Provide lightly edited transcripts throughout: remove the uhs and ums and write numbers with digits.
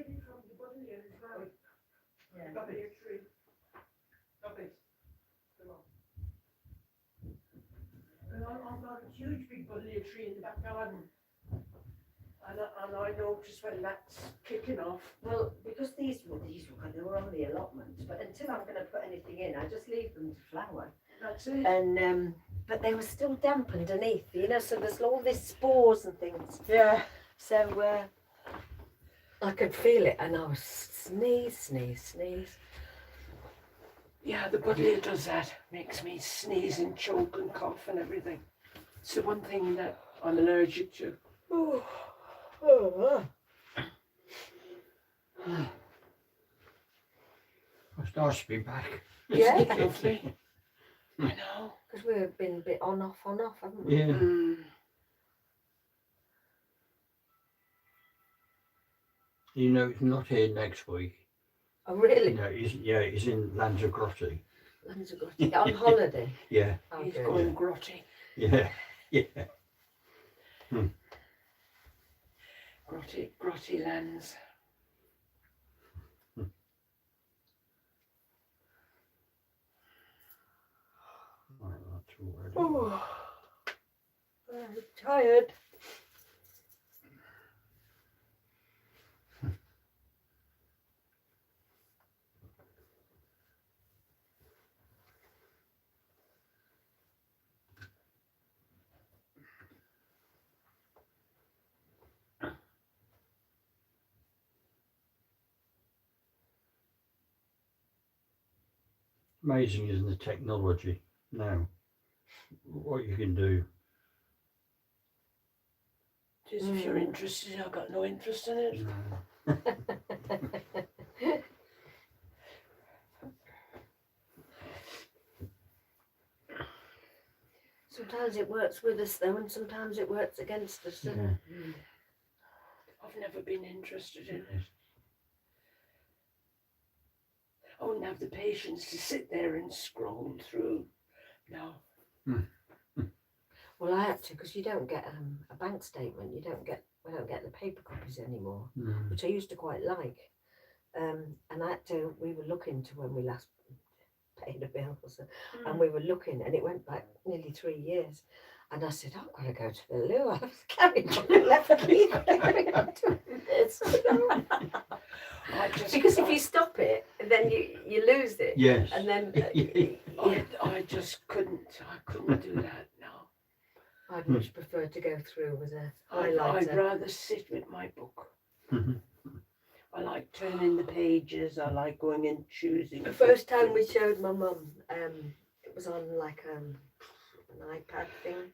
shaded from the body as well. Yeah. Got it. Got it. Come on. And I've got a huge big buddleia tree in the back garden. And I noticed when that's kicking off. Well, because these were only allotments, but until I'm going to put anything in, I just leave them to flower. That's it. And but they were still damp underneath, you know. So there's all these spores and things. Yeah. So I could feel it, and I was sneeze. Yeah, the buddleia does that. Makes me sneeze and choke and cough and everything. It's the one thing that I'm allergic to. It's nice to be back. Yeah. Isn't it lovely? I know. Because we've been a bit on off, haven't we? Yeah. Mm. You know, it's not here next week. Oh, really? No, he's in Lanzarote. Lanzarote. On holiday. Yeah, Oh, He's good. going grotty. yeah, yeah. Grotty lands. Right, that's all ready. Oh, I'm tired. Amazing, isn't the technology now? What you can do. Just if you're interested, I've got no interest in it. No. Sometimes it works with us though, and sometimes it works against us. Yeah. I've never been interested in it. I wouldn't have the patience to sit there and scroll through. No. Well, I had to, because you don't get a bank statement. We don't get the paper copies anymore, Mm. which I used to quite like. And I had to. We were looking to when we last paid a bill, and we were looking, and it went back nearly 3 years. And I said, I've got to go to the loo. I was carrying on the left key. Because if you stop it, then you lose it. Yes. And then I just couldn't. I couldn't do that. No. I'd much prefer to go through with a I'd highlighter. rather sit with my book. Mhm. I like turning the pages. I like going and choosing. The first time we showed my mum, it was on like an iPad thing,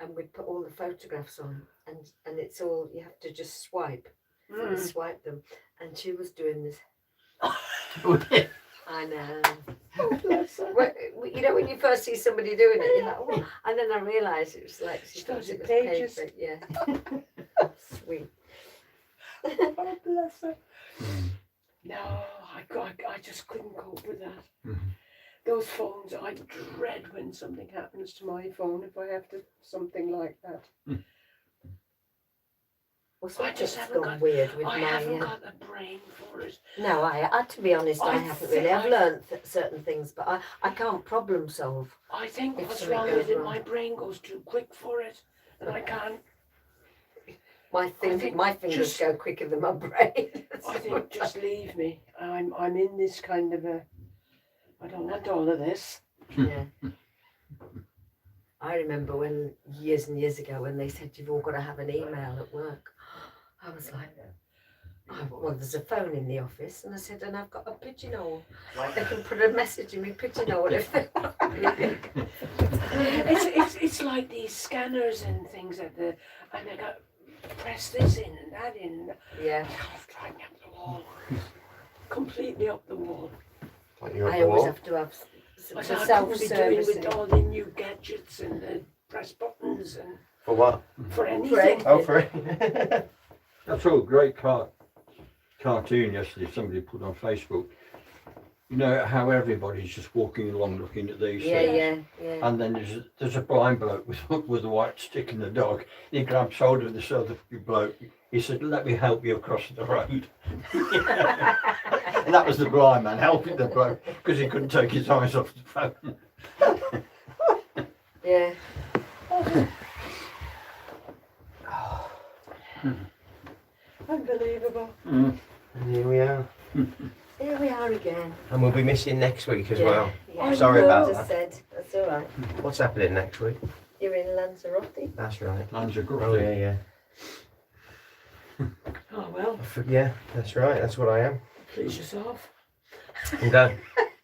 and we put all the photographs on, and it's all, you have to just swipe them, and she was doing this. I know. Oh, bless her. You know when you first see somebody doing it, you're like, oh. And then I realised it was like she thought it was Pages. paper. Yeah. Sweet. Oh, bless her. Mm. No, I just couldn't cope with that. Mhm. Those phones, I dread when something happens to my phone if I have to, something like that. Well, I just something's haven't gone got- weird with I my. haven't got the brain for it. No, to be honest, I I haven't think really. I've I- learned certain things, but I can't problem solve. I think If what's something wrong goes with it, wrong. my brain goes too quick for it, and I can't. My think fingers just- go quicker than my brain. I think just leave me. I'm in this kind of a. I don't want all of this. Yeah. I remember when years and years ago when they said you've all got to have an email at work. I was like, well, there's a phone in the office, and I said, and I've got a pigeonhole. They can put a message in my pigeonhole if they want. It's like these scanners and things and they got press this in and that in. Yeah. I've tried up the wall, completely up the wall. Like you're up I the always wall. have to have I the can't be doing with self-servicing. all the new gadgets and the press buttons and For what? for anything. Oh, for I saw a great cartoon yesterday somebody put on Facebook. You know how everybody's just walking along looking at these Yeah, things. yeah. And then there's a blind bloke with a white stick in the dog. He grabs hold of this other bloke. He said, "Let me help you across the road." And that was the blind man helping the bloke because he couldn't take his eyes off the phone. Yeah. Unbelievable. Mm. And here we are. Here we are again. And we'll be missing next week as Yeah, well. Yeah. Sorry about Just that. said, that's all right. What's happening next week? You're in Lanzarote. That's right. Lanzarote. Oh yeah, yeah. Oh well, Yeah, that's right. That's what I am. please yourself. I'm going.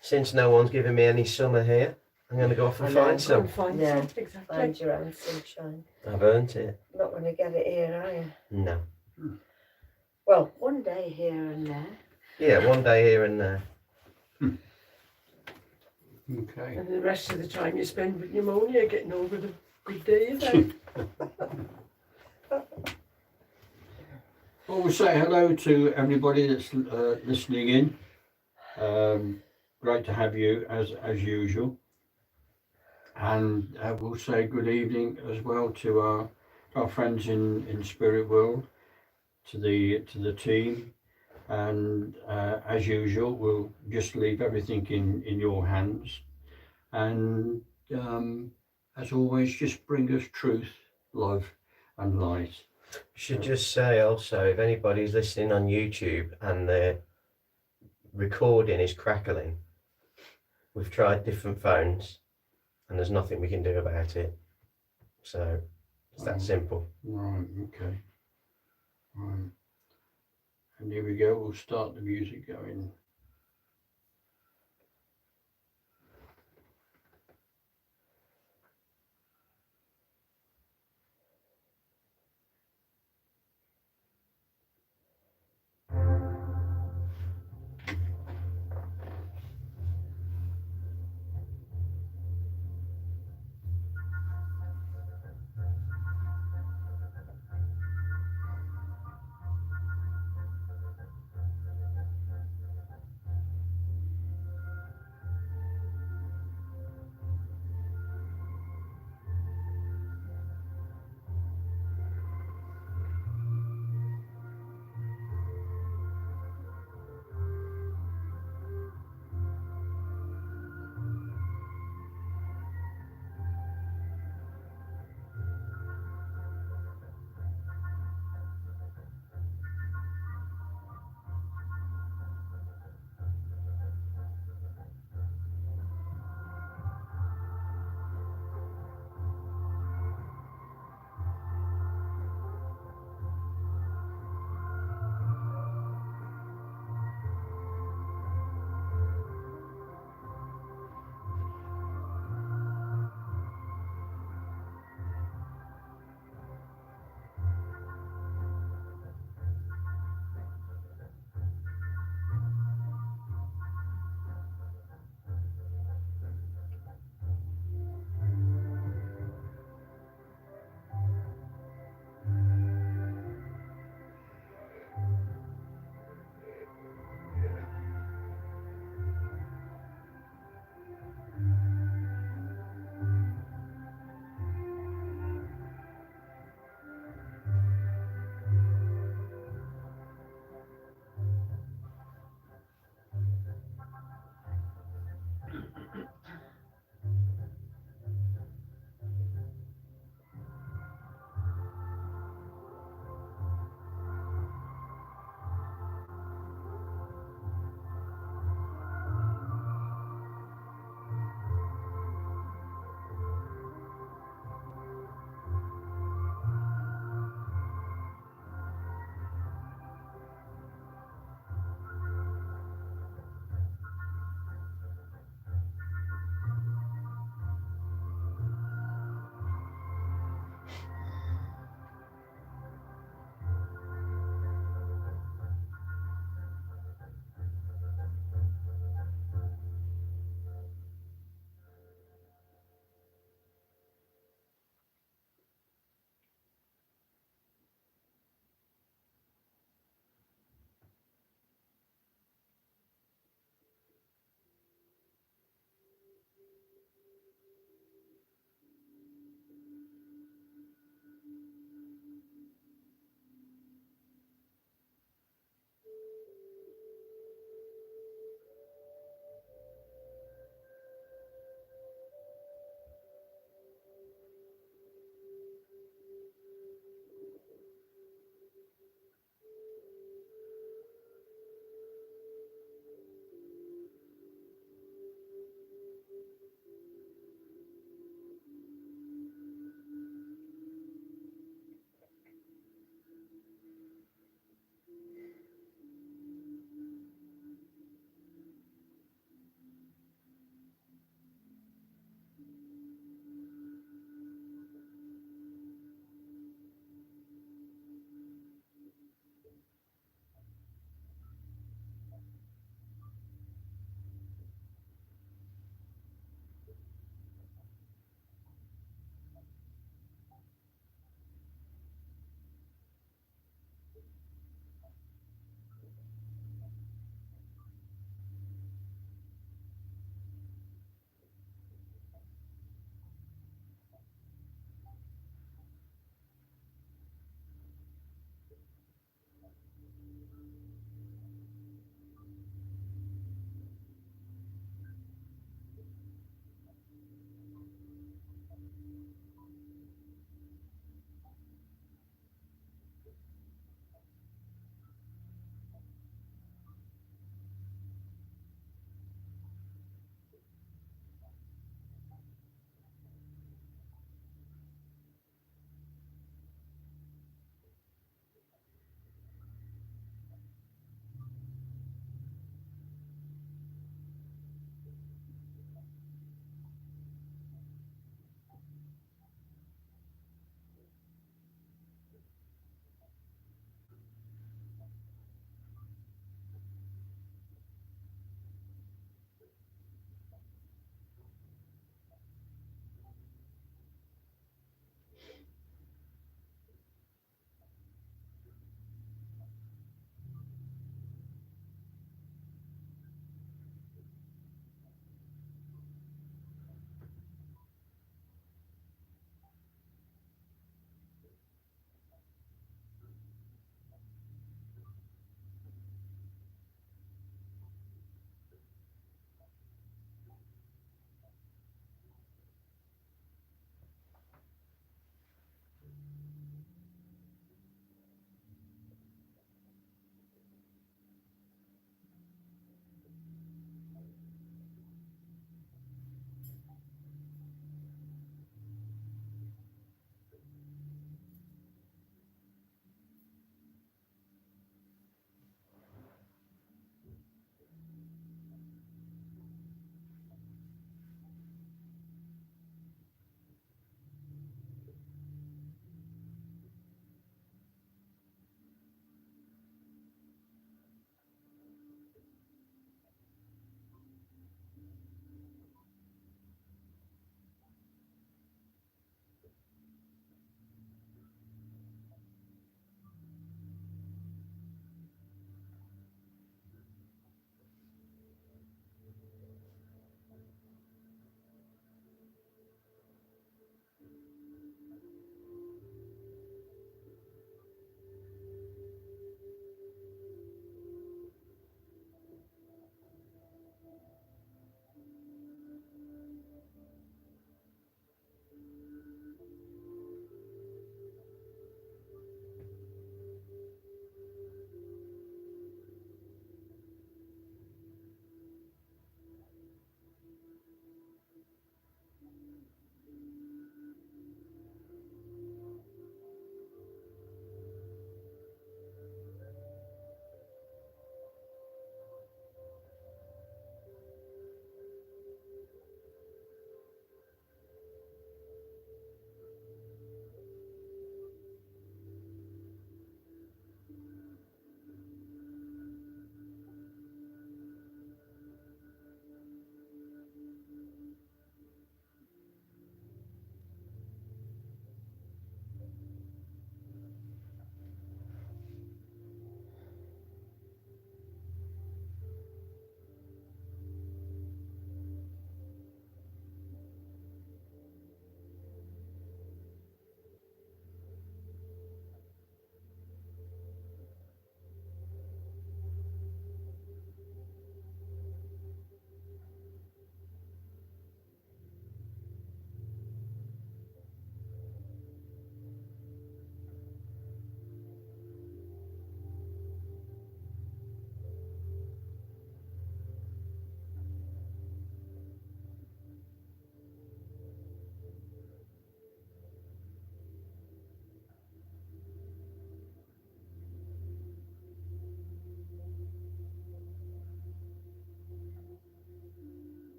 Since no one's giving me any summer here, I'm going to go off and Go find some. and find Yeah. some, exactly. Find your own sunshine. I've earned it. Not going to get it here, are you? No. Well, one day here and there. Yeah, one day here and there. Okay. And the rest of the time you spend with pneumonia getting over the good days. Eh? Well, we'll say hello to everybody that's listening in. Great to have you as usual. And we'll say good evening as well to our friends in Spirit World, to the team. And as usual, we'll just leave everything in your hands. And as always, just bring us truth, love, and light. Should just say also, if anybody's listening on YouTube and the recording is crackling, we've tried different phones and there's nothing we can do about it. So it's that simple. Right, okay. Right. And here we go, we'll start the music going.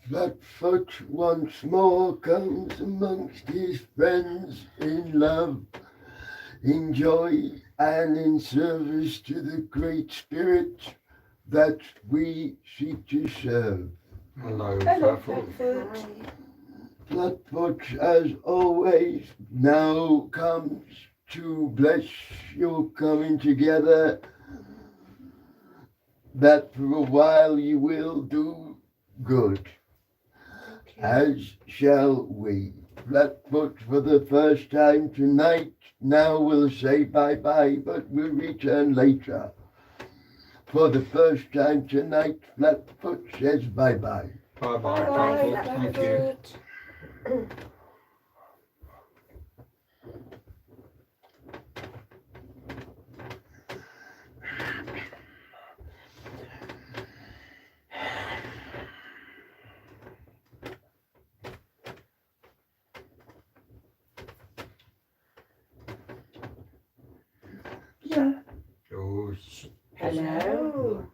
Flatfoot once more comes amongst his friends in love, in joy, and in service to the Great Spirit that we seek to serve. Hello, Hello, Flatfoot. Flatfoot. Flatfoot, as always, now comes to bless your coming together, that for a while you will do good, as shall we. Flatfoot, for the first time tonight, now we'll say bye-bye, but we'll return later. For the first time tonight, Flatfoot says bye-bye. Bye bye, Bye, Flatfoot. Thank you. Flatfoot. Yeah. Oh, Hello.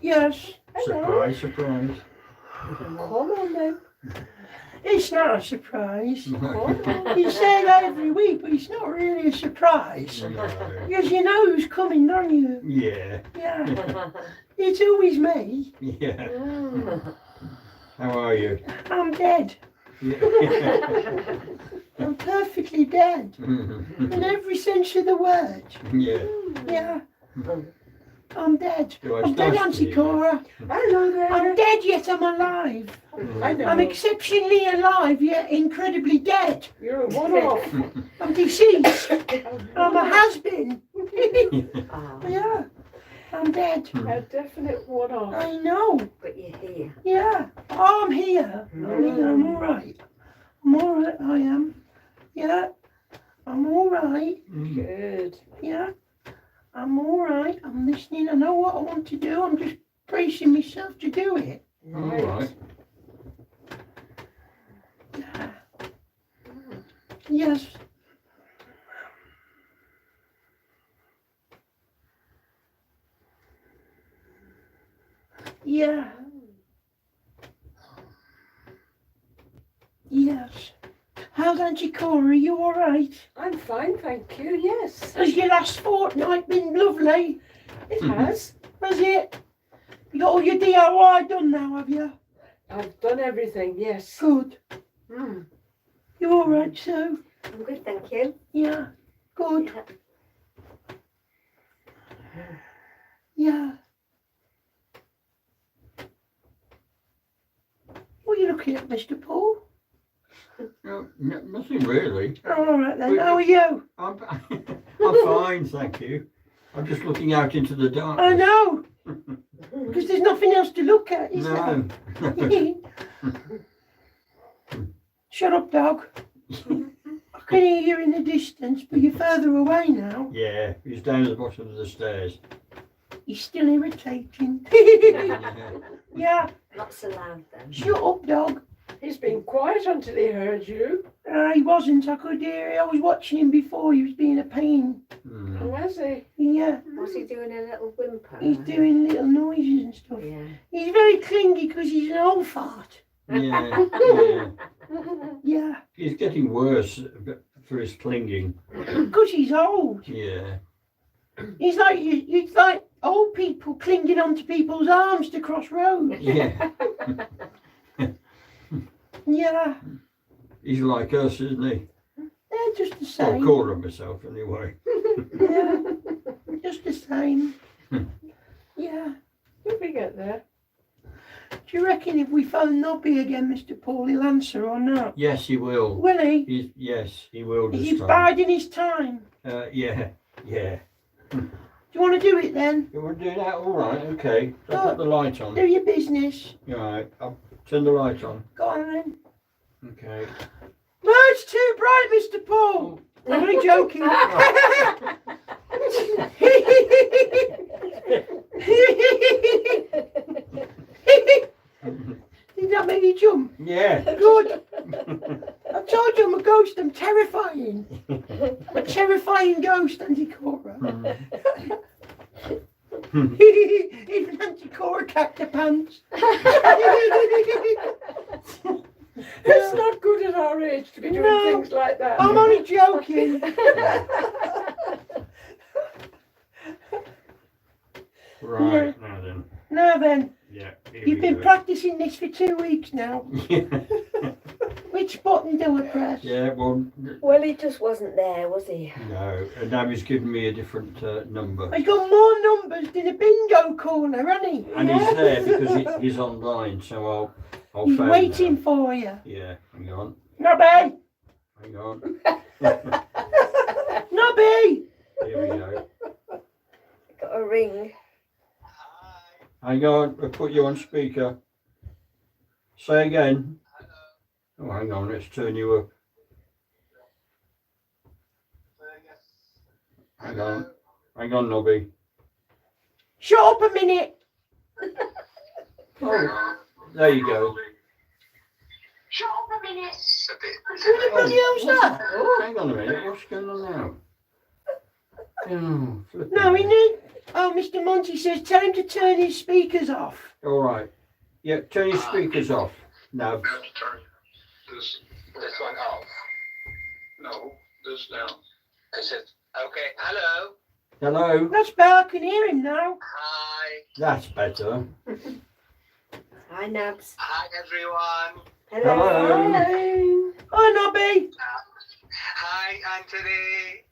Yes, surprise, surprise. Come on then. it's not a surprise. Come on. You say that every week, but it's not really a surprise. No. Because you know who's coming, don't you? Yeah, Yeah, it's always me. yeah. Mm. How are you? I'm dead. Yeah. I'm perfectly dead. In every sense of the word. Yeah. Yeah. I'm dead. Well, it's I'm dead, nice to Auntie hear. Cora. Hello there. I'm dead, yet I'm alive. I know. I'm exceptionally alive, yet incredibly dead. You're a one-off. I'm deceased. I'm a has-been. Ah, Yeah. I'm dead. A definite one-off. I know. but you're here. Yeah. Oh, I'm here. I'm all right. I'm all right. I am. Yeah. I'm all right. Good. Yeah. I'm all right. I'm listening. I know what I want to do. I'm just bracing myself to do it. All right. Yeah. Yes. Yeah. Yes. How's Auntie Cora? Are you all right? I'm fine, thank you. Yes, Has your last fortnight been lovely? it has. Has it? You got all your DIY done now, have you? I've done everything. Yes. Good. Mm. You all right, Sue? I'm good, thank you. Yeah. Good. Yeah. Yeah. What are you looking at, Mr. Paul? No, nothing really. Oh, all right then. How are you? I'm, I'm fine, thank you. I'm just looking out into the dark. I know. Because there's nothing else to look at, is No. there? Shut up, dog. I can hear you in the distance, but you're further away now. Yeah, he's down at the bottom of the stairs. He's still irritating. Yeah. Yeah. Not so loud then. Shut up, dog. He's been quiet until he heard you. He wasn't. I could hear it. I was watching him before. He was being a pain. Mm. Oh, has he? Yeah. Was he doing a little whimper? He's doing little noises and stuff. Yeah. He's very clingy because he's an old fart. Yeah, yeah. Yeah. He's getting worse for his clinging. Because he's old. Yeah. He's like it's like old people clinging onto people's arms to cross roads. Yeah. Yeah. He's like us, isn't he? They're just the I'll same. call him myself anyway. Yeah. Just the same. Yeah. Did we get there? Do you reckon if we phone Nobby again, Mr. Paul, he'll answer or not? Yes, he will. Will he? Yes, he will this He's time. biding his time. Yeah, yeah. Do you want to do it then? You want to do that? All right, okay. I'll Oh. put the light on. Do your business. All right, I'll turn the light on. Go on then. Okay. No, it's too bright, Mr. Paul. I'm only joking. Did that make you jump? Yeah. Good. I told you I'm a ghost. I'm terrifying. I'm a terrifying ghost, Auntie Cora. Even Auntie Cora cacked her pants. It's not good at our age to be doing No. things like that. I'm only joking. Right, now then. Now then, Yeah. here you've we been go. practicing this for 2 weeks now. Which button do I press? Yeah, well, Well, he just wasn't there, was he? no. And now he's given me a different number. He's got more numbers than a bingo corner, hasn't he? And he's there because he's online, so I'll He's phone waiting now. for you. Yeah, hang on. Nobby! Hang on. Nobby! Here we go. Got a ring. Hang on, I'll put you on speaker. Say again. Oh, hang on, let's turn you up. Hang on, Nobby. Shut up a minute! Oh, there you go. Who the bloody hell's that? Oh, hang on a minute, what's going on now? Oh, flipping No, he heck. knew. Oh, Mr. Monty says tell him to turn his speakers off. All right. Yeah, turn your speakers off. No. have to turn this one off. No, this down. Is it okay? Hello. Hello. That's better, I can hear him now. Hi. That's better. Hi, Nabs. Hi everyone. Hello. Hello. Hi, Nobby. Hi Anthony.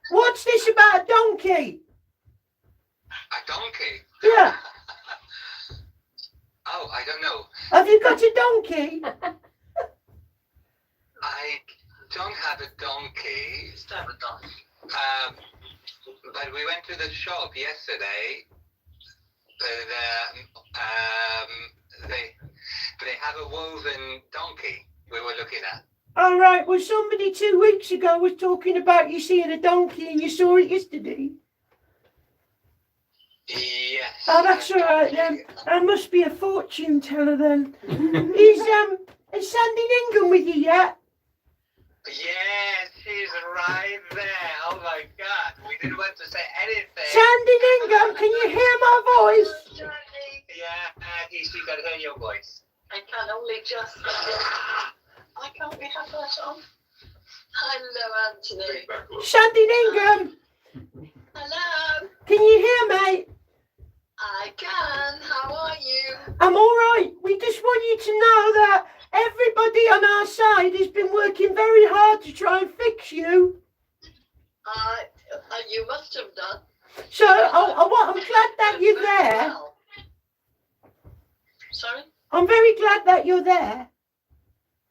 What's this about a donkey? A donkey. Yeah. Oh, I don't know. Have you got a donkey? I don't have a donkey. Still have a donkey. But we went to the shop yesterday. They have a woven donkey we were looking at. All right. Well, somebody 2 weeks ago was talking about you seeing a donkey and you saw it yesterday. Yes. Oh, that's all right then. I must be a fortune teller then. Is Sandy Ingham with you yet? Yes, she's right there. Oh my God, we didn't want to say anything. Sandy Ingham, can you hear my voice? Yeah, she can hear your voice. I can only just. I can't we have that on? Hello, Anthony. Sandy Ingham, Hello. can you hear me? I can. How are you? I'm all right. We just want you to know that everybody on our side has been working very hard to try and fix you. You must have done. So I'm glad that you're there. Well. Sorry? I'm very glad that you're there.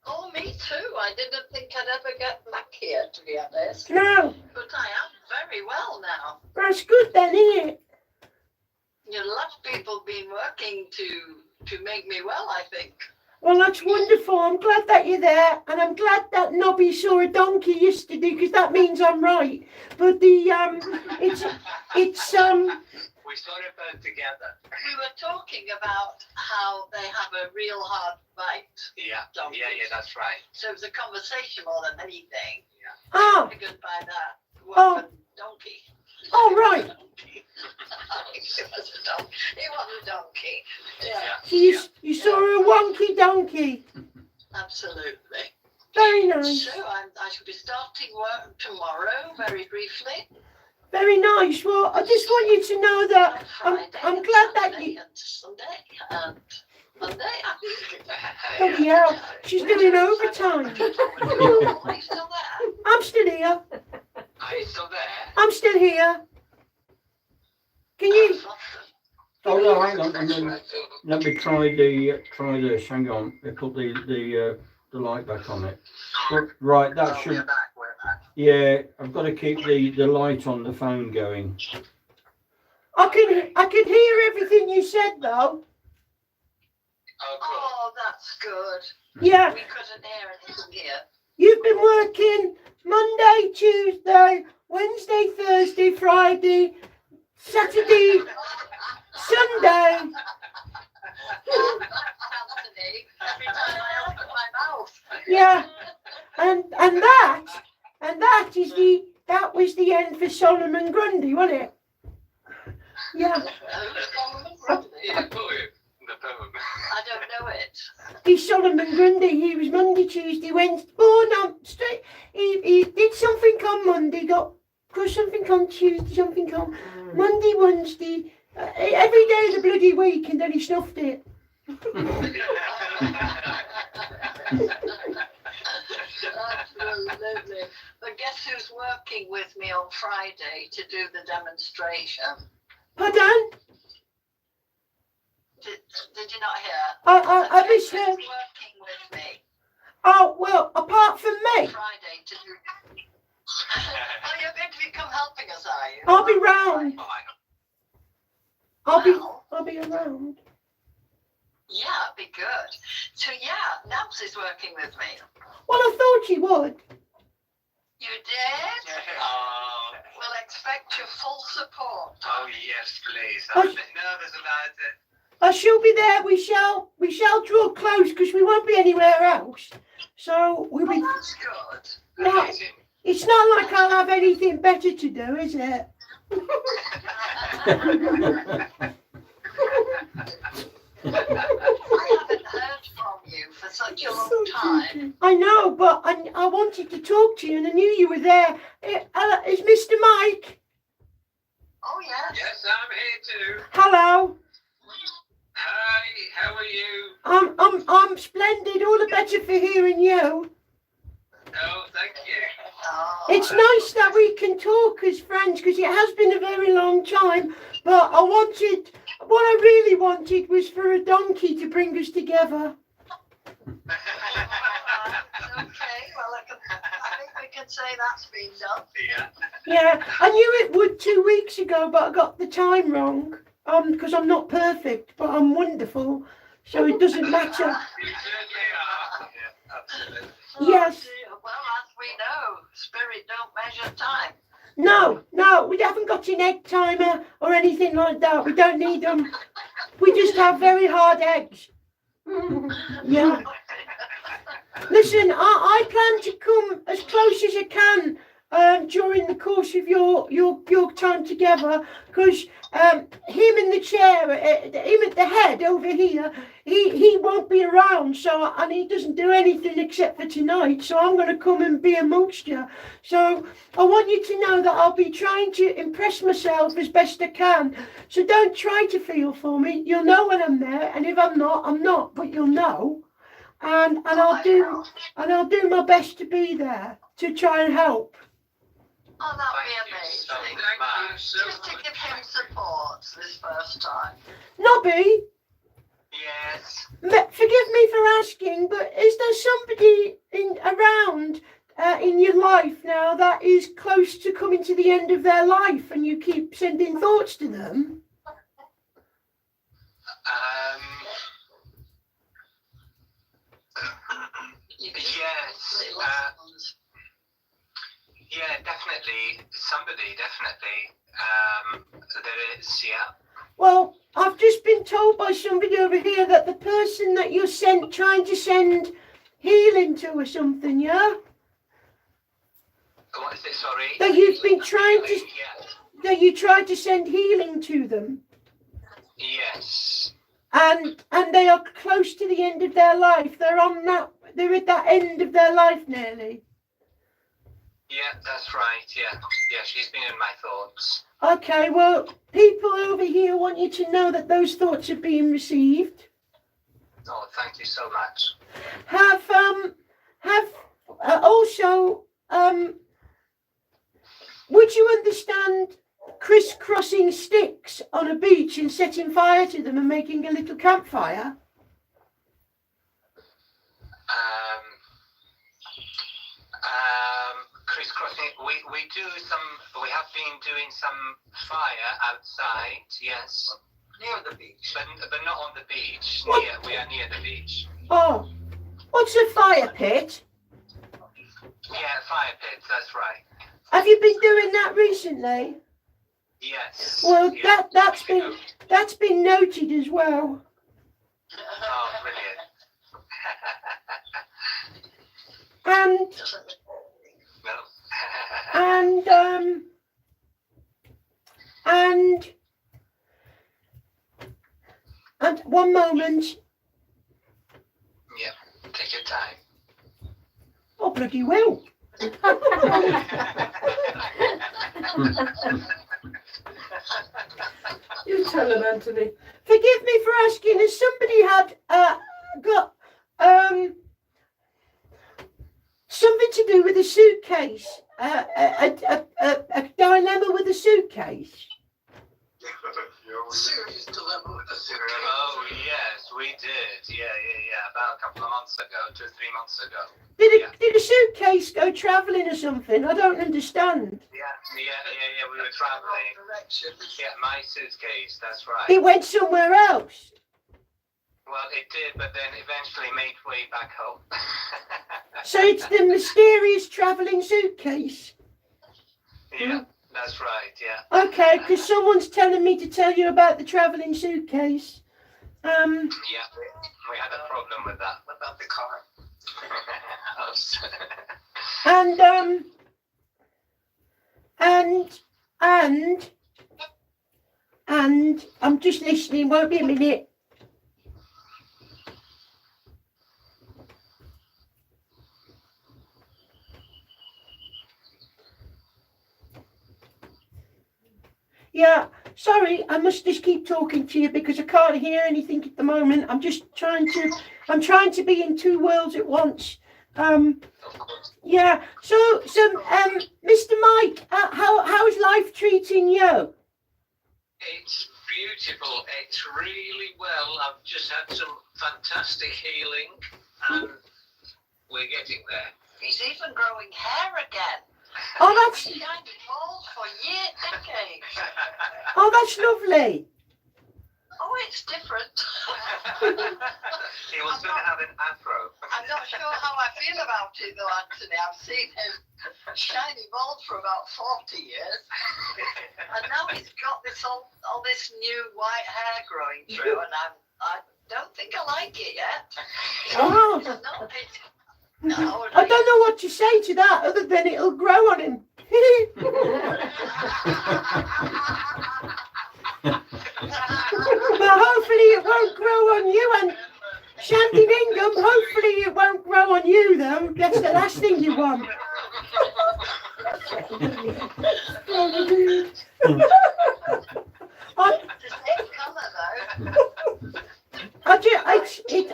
Oh, me too. I didn't think I'd ever get back here, to be honest. No, But I am very well now. that's good then, isn't it? You know, a lot of people have been working to make me well, I think. Well, that's wonderful. I'm glad that you're there, and I'm glad that Nobby saw a donkey yesterday because that means I'm right. But it's We saw it both together. We were talking about how they have a real hard bite. Yeah, Donkeys. yeah, that's right. So it was a conversation more than anything. oh Triggered by that word Oh. for donkey. oh right. Donkey. It was a donkey. It was a donkey. Yeah, So you saw a wonky donkey. absolutely. Very nice. So I shall be starting work tomorrow, very briefly. Very nice. Well, I just want you to know that I'm Friday glad and that Saturday you. and Sunday and Monday. Bloody hell, she's doing overtime. Are you still there? I'm still here. Are you still there? I'm still here. Can you? Oh no, hang on. Let me try this. Hang on. I put the light back on it. Right, that Oh, should. we're back. Yeah, I've got to keep the light on the phone going. I can hear everything you said though. Oh, cool. Oh, that's good. Yeah, We couldn't hear anything here. you've been working Monday, Tuesday, Wednesday, Thursday, Friday, Saturday, Sunday. Anthony, every time I open my mouth. Yeah, and that was the end for Solomon Grundy, wasn't it? Yeah, Who's Solomon Grundy? Yeah, poem. The poem. I don't know it. he's Solomon Grundy. He was Monday, Tuesday, Wednesday. Oh no, straight. He did something on Monday, got something on Tuesday, something on Monday, Wednesday. Every day of the bloody week, and then he snuffed it. Absolutely. But guess who's working with me on Friday to do the demonstration? Pardon? Did you not hear? I Guess who's misheard. working with me Oh well, apart from me, Friday to do. Oh, you're going to become helping us, are you? I'll be round. Well, I'll be around. yeah, it'd be good. So yeah, Nabs is working with me. Well, I thought you would. You did? Oh, We'll expect your full support. oh yes, please. I'm a bit nervous about it. I shall be there. We shall draw close because we won't be anywhere else. So we'll be. Well, that's good. No, Amazing. it's not like I'll have anything better to do, is it? I haven't heard from you for such a long time. I know, but I wanted to talk to you, and I knew you were there. Is Mr. Mike? Oh, yes. Yes, I'm here too. Hello. Hi, how are you? I'm splendid. All the better for hearing you. Oh, thank you. Oh, It's nice that we can talk as friends because it has been a very long time. But what I really wanted was for a donkey to bring us together. okay. Well, I think we can say that's been done. Yeah. Yeah, I knew it would 2 weeks ago, but I got the time wrong. Because I'm not perfect, but I'm wonderful, so it doesn't matter. You certainly are. Yeah, absolutely. Yes. Oh, dear. Well, as we know, spirit don't measure time. No, we haven't got an egg timer or anything like that. We don't need them. We just have very hard eggs. Yeah. Listen, I plan to come as close as I can during the course of your time together, because him in the chair, him at the head over here, he won't be around, and he doesn't do anything except for tonight, so I'm going to come and be amongst you. So I want you to know that I'll be trying to impress myself as best I can, so don't try to feel for me. You'll know when I'm there, and if I'm not, I'm not, but you'll know. And I'll do my best to be there to try and help. Oh, that'd Thank be you so amazing. much. Just to give him support this first time. Nobby, Yes. forgive me for asking, but is there somebody around in your life now that is close to coming to the end of their life, and you keep sending thoughts to them? Yes. Yeah, definitely. Somebody, definitely. There is, yeah. Well, I've just been told by somebody over here that the person that you're trying to send healing to or something, yeah? What is it, sorry? That you've been trying to, Yeah. that you tried to send healing to them, Yes. and they are close to the end of their life. They're at that end of their life nearly. Yeah, that's right. Yeah. Yeah, she's been in my thoughts. Okay, well, people over here want you to know that those thoughts are being received. Oh, thank you so much. Would you understand crisscrossing sticks on a beach and setting fire to them and making a little campfire? Crisscrossing. We have been doing some fire outside. Yes. Near the beach. But not on the beach. What? We are near the beach. Oh, what's a fire pit? Yeah, fire pits. That's right. Have you been doing that recently? Yes. Well, yeah. that's been noted as well. Oh, brilliant. And No. and And one moment. Yeah, take your time. Oh, bloody well. You tell him, Anthony. Forgive me for asking, has somebody had got something to do with a suitcase? A dilemma with a suitcase? Serious dilemma with the suitcase. Oh, yes, we did. Yeah. About a couple of months ago, 2 or 3 months ago. Did a suitcase go travelling or something? I don't understand. Yeah, we were traveling. Yeah, my suitcase, that's right. It went somewhere else. Well, it did, but then eventually made way back home. So it's the mysterious travelling suitcase. Yeah, that's right, yeah. Okay, because someone's telling me to tell you about the travelling suitcase. Yeah, we had a problem with that. What about the car? And I'm just listening, won't be a minute. Yeah, sorry, I must just keep talking to you because I can't hear anything at the moment. I'm trying to be in two worlds at once. Yeah, so Mr. Mike, how's life treating you? It's beautiful. It's really well. I've just had some fantastic healing and we're getting there. He's even growing hair again. Oh, that's Shiny balls for decades. oh, that's lovely. Oh, it's different. He was going to have an afro. I'm not sure how I feel about it though, Anthony. I've seen him shiny bald for about 40 years. And now he's got this all this new white hair growing through and I don't think I like it yet. Oh. No, I don't know what to say to that other than it'll grow on him. But hopefully it won't grow on you, and Shandy Ingham, hopefully it won't grow on you though. That's the last thing you want.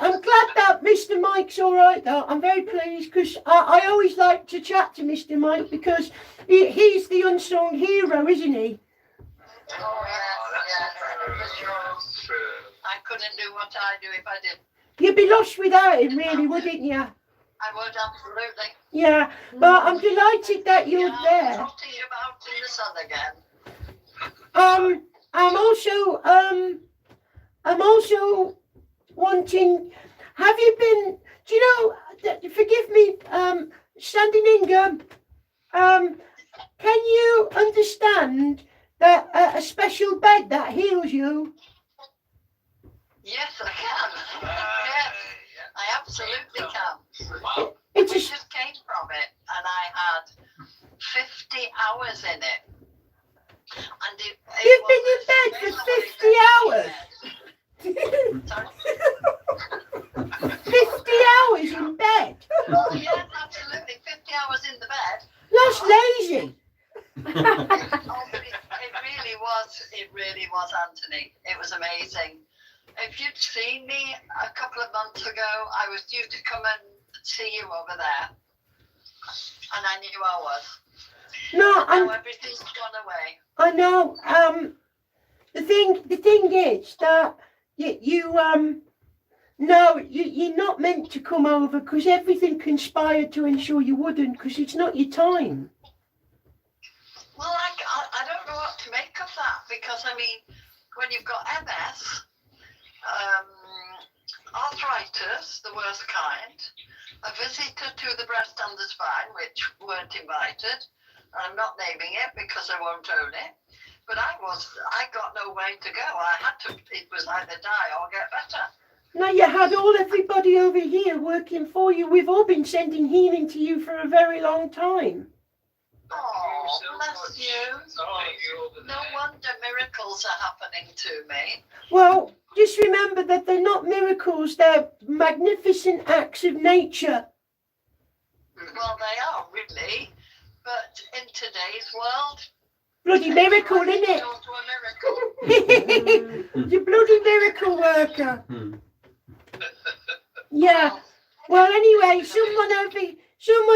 I'm glad that Mr. Mike's all right though. I'm very pleased because I always like to chat to Mr. Mike because he's the unsung hero, isn't he? Oh, yes, That's true. I couldn't do what I do if I didn't. You'd be lost without him, really, wouldn't you? I would, absolutely. Yeah, but I'm delighted that you're there. Trotting about in the sun again. I'm also wanting. Have you been? Do you know? Forgive me, Standing Ingham. Can you understand that a special bed that heals you? Yes, I can. Yes, I absolutely can. Wow. We It's just came from it, and I had 50 hours in it. And You've been in bed for 50 hours. Sorry? 50 hours in bed. Oh, yes, absolutely. 50 hours in the bed. That's lazy. Oh, but it really was, Anthony. It was amazing. If you'd seen me a couple of months ago, I was due to come and see you over there. And I knew I was. No, Now everything's gone away. I know. The thing is that you're not meant to come over because everything conspired to ensure you wouldn't because it's not your time. Well, I don't know what to make of that because, I mean, when you've got MS, arthritis, the worst kind, a visitor to the breast and the spine, which weren't invited, and I'm not naming it because I won't own it, but I got no way to go. It was either die or get better. Now you had everybody over here working for you. We've all been sending healing to you for a very long time. Oh, so bless much. you. Oh, you're No wonder miracles are happening to me. Well, just remember that they're not miracles, they're magnificent acts of nature. Well, they are really, but in today's world, Bloody miracle, it's isn't it? short to a miracle. The bloody miracle worker. Hmm. Yeah. Well, anyway, someone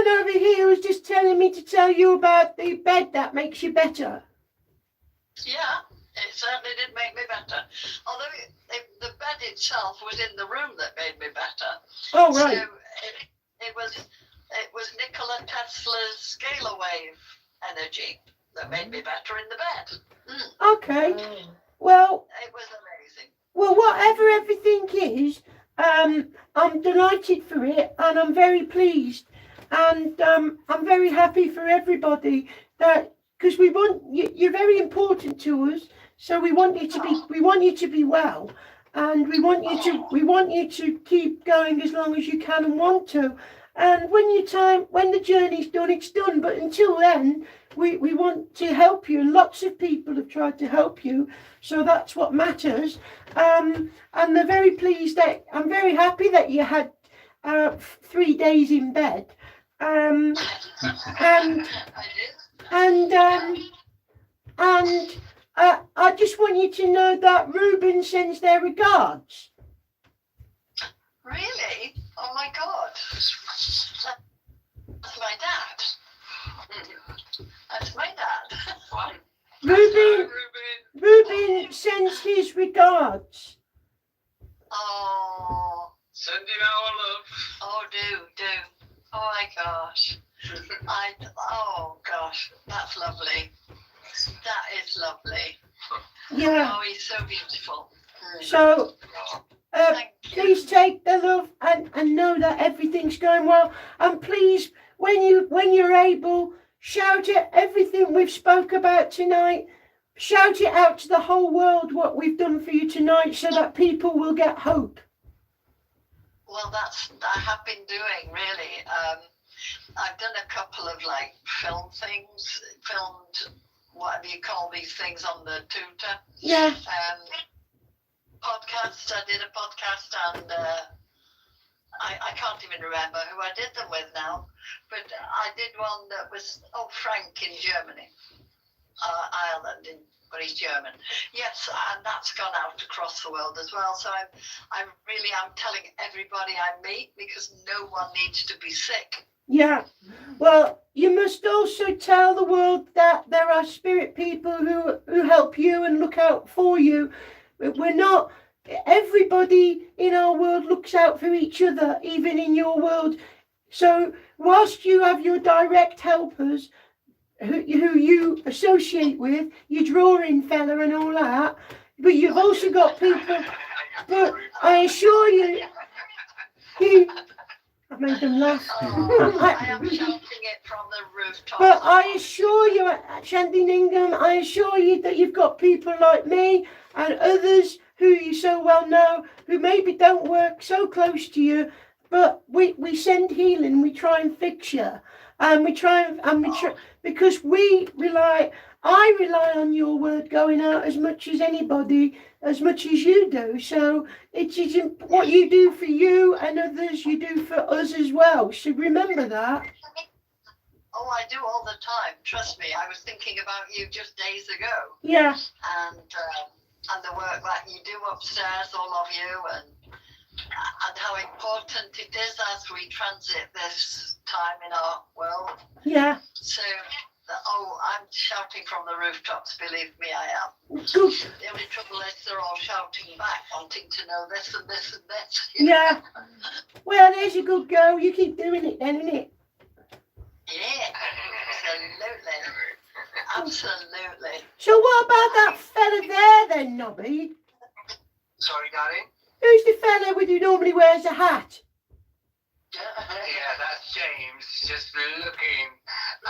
over here was just telling me to tell you about the bed that makes you better. Yeah, it certainly did make me better. Although the bed itself was in the room that made me better. Oh, right. So it was Nikola Tesla's scalar wave energy that made me better in the bed. Okay. Oh. Well, It was amazing. well, whatever everything is, I'm delighted for it, and I'm very pleased, and I'm very happy for everybody that, because we want you, you're very important to us, so we want you to be well, and we want you to keep going as long as you can and want to, and when the journey's done, it's done. But until then, we want to help you, and lots of people have tried to help you, so that's what matters. And they're very pleased that I'm very happy that you had 3 days in bed. And I did. I just want you to know that Ruben sends their regards. Really? Oh my God. That's my dad. That's my dad. fun. Ruben Ruben, Ruben sends his regards. Oh, send him our love. oh, do. Oh my gosh. Oh gosh, that's lovely. That is lovely. Yeah. Oh, he's so beautiful. So Thank you. please take the love and know that everything's going well. And please, when you're able, shout it, everything we've spoke about tonight. Shout it out to the whole world what we've done for you tonight, so that people will get hope. Well, I have been doing really. I've done a couple of like filmed, whatever you call these things on the tutor. Yeah. Podcast. I did a podcast, and I can't even remember who I did them with now, but I did one that was Frank in Germany, Ireland, but he's German. Yes, and that's gone out across the world as well. So I'm telling everybody I meet, because no one needs to be sick. Yeah. Well, you must also tell the world that there are spirit people who help you and look out for you. We're not, everybody in our world looks out for each other, even in your world. So whilst you have your direct helpers who you associate with, your drawing fella and all that, but you've also got people, but I assure you, I made them laugh. Oh, I am shouting it from the rooftop. But I assure you, Shandy Ningham, I assure you that you've got people like me and others who you so well know, who maybe don't work so close to you, but we send healing, we try and fix you. And we try because I rely on your word going out as much as anybody, as much as you do. So it is what you do for you and others, you do for us as well. So remember that. Oh, I do all the time. Trust me. I was thinking about you just days ago, Yeah. and the work that you do upstairs, all of you, and how important it is as we transit this time in our world. Yeah. So, I'm shouting from the rooftops, believe me, I am. Good. The only trouble is they're all shouting back, wanting to know this and this and this. you know. Yeah. Well, there's a good girl. You keep doing it then, innit? Yeah, absolutely. So what about that fella there then, Nobby? Sorry, darling. Who's the fella who normally wears a hat? Yeah, that's James. Just looking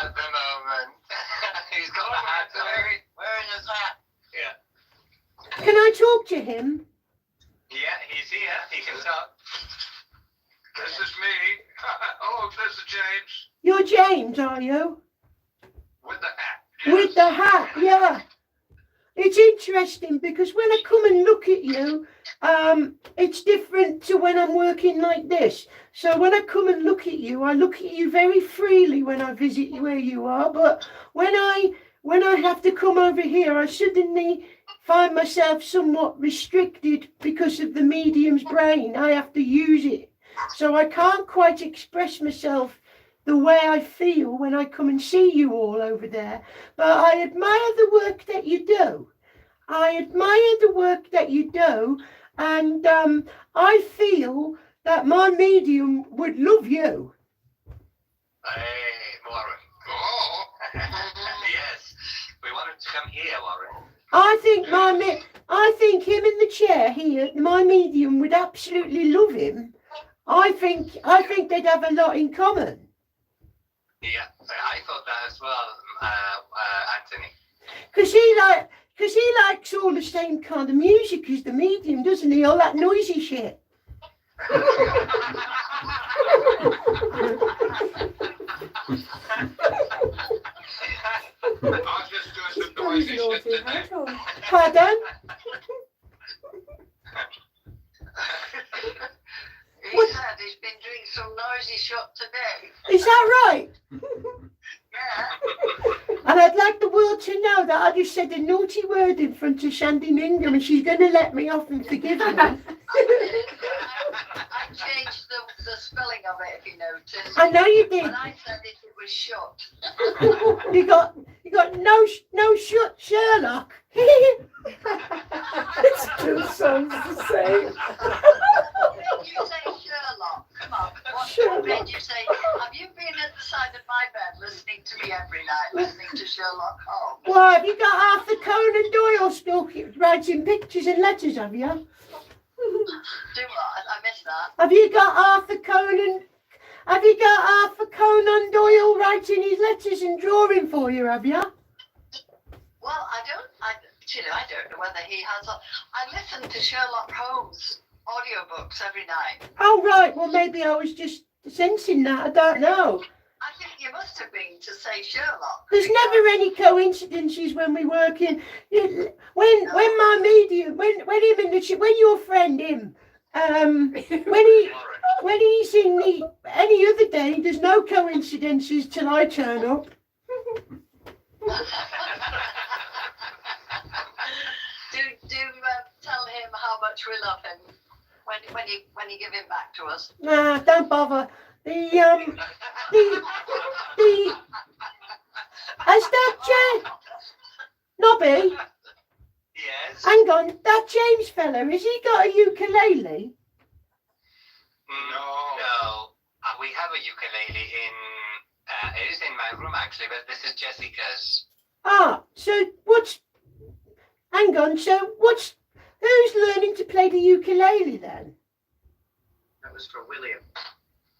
at the moment. He's got a hat on. Wearing his hat. Yeah. Can I talk to him? Yeah, he's here. He can talk. This is me. Oh, this is James. You're James, are you? with the hat, yeah. It's interesting because when I come and look at you, it's different to when I'm working like this. So when I come and look at you, I look at you very freely when I visit where you are. But when I have to come over here, I suddenly find myself somewhat restricted because of the medium's brain. I have to use it. So I can't quite express myself the way I feel when I come and see you all over there. But I admire the work that you do. I admire the work that you do. And I feel that my medium would love you. Hey, Warren. Oh, yes. We wanted to come here, Warren. I think him in the chair here, my medium would absolutely love him. I think they'd have a lot in common. Yeah, I thought that as well, Anthony. Because he likes all the same kind of music as the medium, doesn't he? All that noisy shit. I was just doing some noisy shit today. Pardon? He said he's been doing some noisy shit today. Is that right? Yeah. And I'd like the world to know that I just said a naughty word in front of Shandy Mingham and she's going to let me off and forgive me. I changed the spelling of it, if you noticed. I know you did. When I said it, it was shut. You got no shut Sherlock. It still sounds the same. Did you say Sherlock? Come on. What Sherlock. made you say? Have you been at the side of my bed listening to me every night, listening to Sherlock Holmes? Why, have you got Arthur Conan Doyle still writing pictures and letters, have you? Do what? I missed that. Have you got Arthur Conan Doyle writing his letters and drawing for you, have you? Well, I don't know whether he has. I listen to Sherlock Holmes audiobooks every night. Oh, right. Well, maybe I was just sensing that. I don't know. I think you must have been to say Sherlock. There's never any coincidences when we work in. When my medium, when him in the when your friend him, when he's in any other day, there's no coincidences till I turn up. do tell him how much we love him when you give him back to us. Nah, don't bother. Has that Nobby? Yes. Hang on, that James fella, has he got a ukulele? No. We have a ukulele in. It is in my room actually, but this is Jessica's. Ah, so hang on, who's learning to play the ukulele then? That was for William.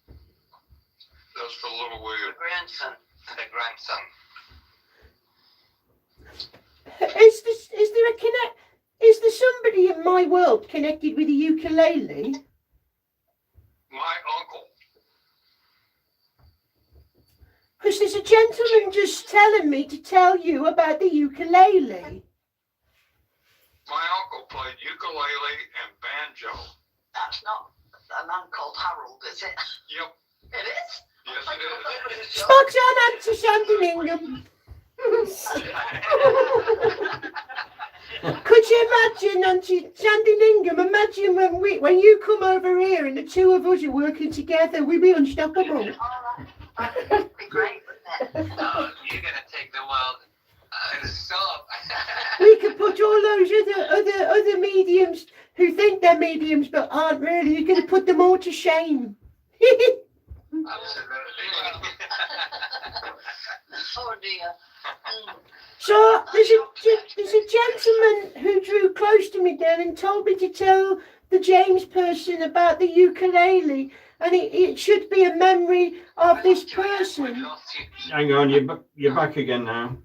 That was for little William. The grandson. The grandson. Is there somebody in my world connected with a ukulele? My uncle. Because there's a gentleman just telling me to tell you about the ukulele. My uncle played ukulele and banjo. That's not a man called Harold, is it? Yep. It is? Yes, it is. Spot on, Auntie Shandy Mingham. Could you imagine, Auntie Shandy Mingham, imagine when you come over here and the two of us are working together, we'd be unstoppable. That'd be great, wouldn't it? Oh, you're going to take the world. Stop. We could put all those other mediums who think they're mediums but aren't really. You're going to put them all to shame. Absolutely. Oh dear. So there's a gentleman who drew close to me then and told me to tell the James person about the ukulele, and it should be a memory of this person. Hang on, you're back again now.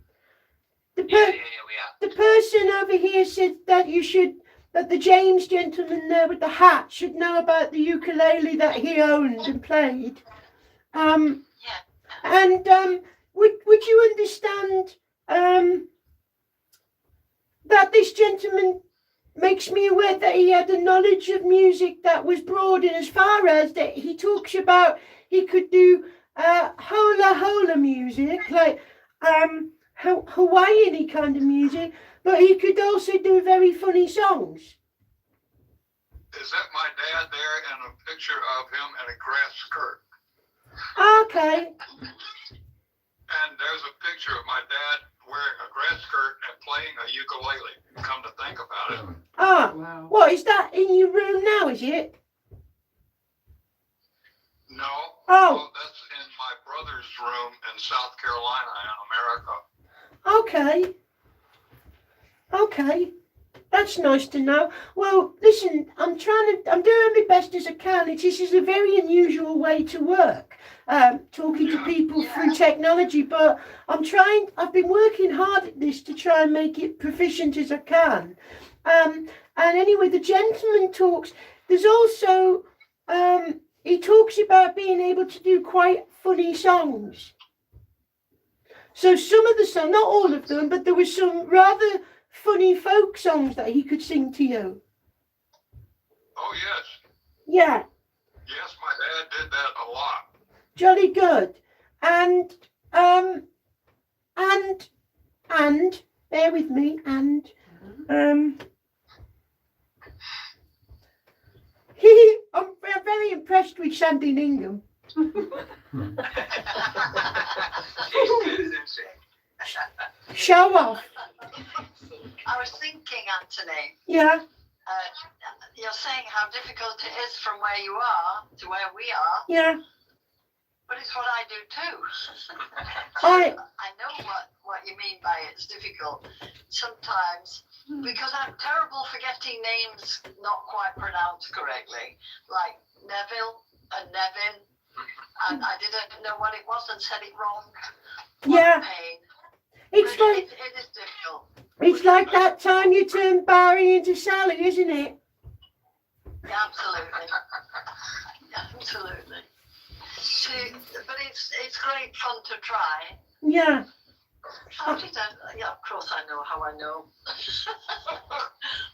The Yeah, we are. The person over here said that that the James gentleman there with the hat should know about the ukulele that he owned and played. And would you understand that this gentleman makes me aware that he had a knowledge of music that was broad, in as far as that he talks about he could do hola hola music, like Hawaiian kind of music, but he could also do very funny songs. Is that my dad there and a picture of him in a grass skirt? Okay. And there's a picture of my dad wearing a grass skirt and playing a ukulele, come to think about it. Ah, Wow. what is that in your room now, is it? No, Oh. no, that's in my brother's room in South Carolina in America. Okay. Okay. That's nice to know. Well, listen, I'm doing my best as I can. This is a very unusual way to work, talking to people through technology, but I've been working hard at this to try and make it proficient as I can. And anyway, the gentleman talks, there's also, he talks about being able to do quite funny songs. So some of the songs, not all of them, but there was some rather funny folk songs that he could sing to you. Oh, yes. Yeah, Yes, my dad did that a lot. jolly good. And bear with me, and I'm very impressed with Sandy Ningham. She's good, isn't she? Show off. I was thinking, Anthony, Yeah, you're saying how difficult it is from where you are to where we are, yeah. but it's what I do too. I know what you mean by it's difficult. Sometimes, because I'm terrible for getting names not quite pronounced correctly, like Neville and Nevin, and I didn't know what it was and said it wrong. What Yeah. a pain. it's But like it is difficult. it's like that time you turned Barry into Sally, isn't it? Absolutely. Absolutely. See, but it's great fun to try. Yeah. How did I? Yeah, of course I know how I know.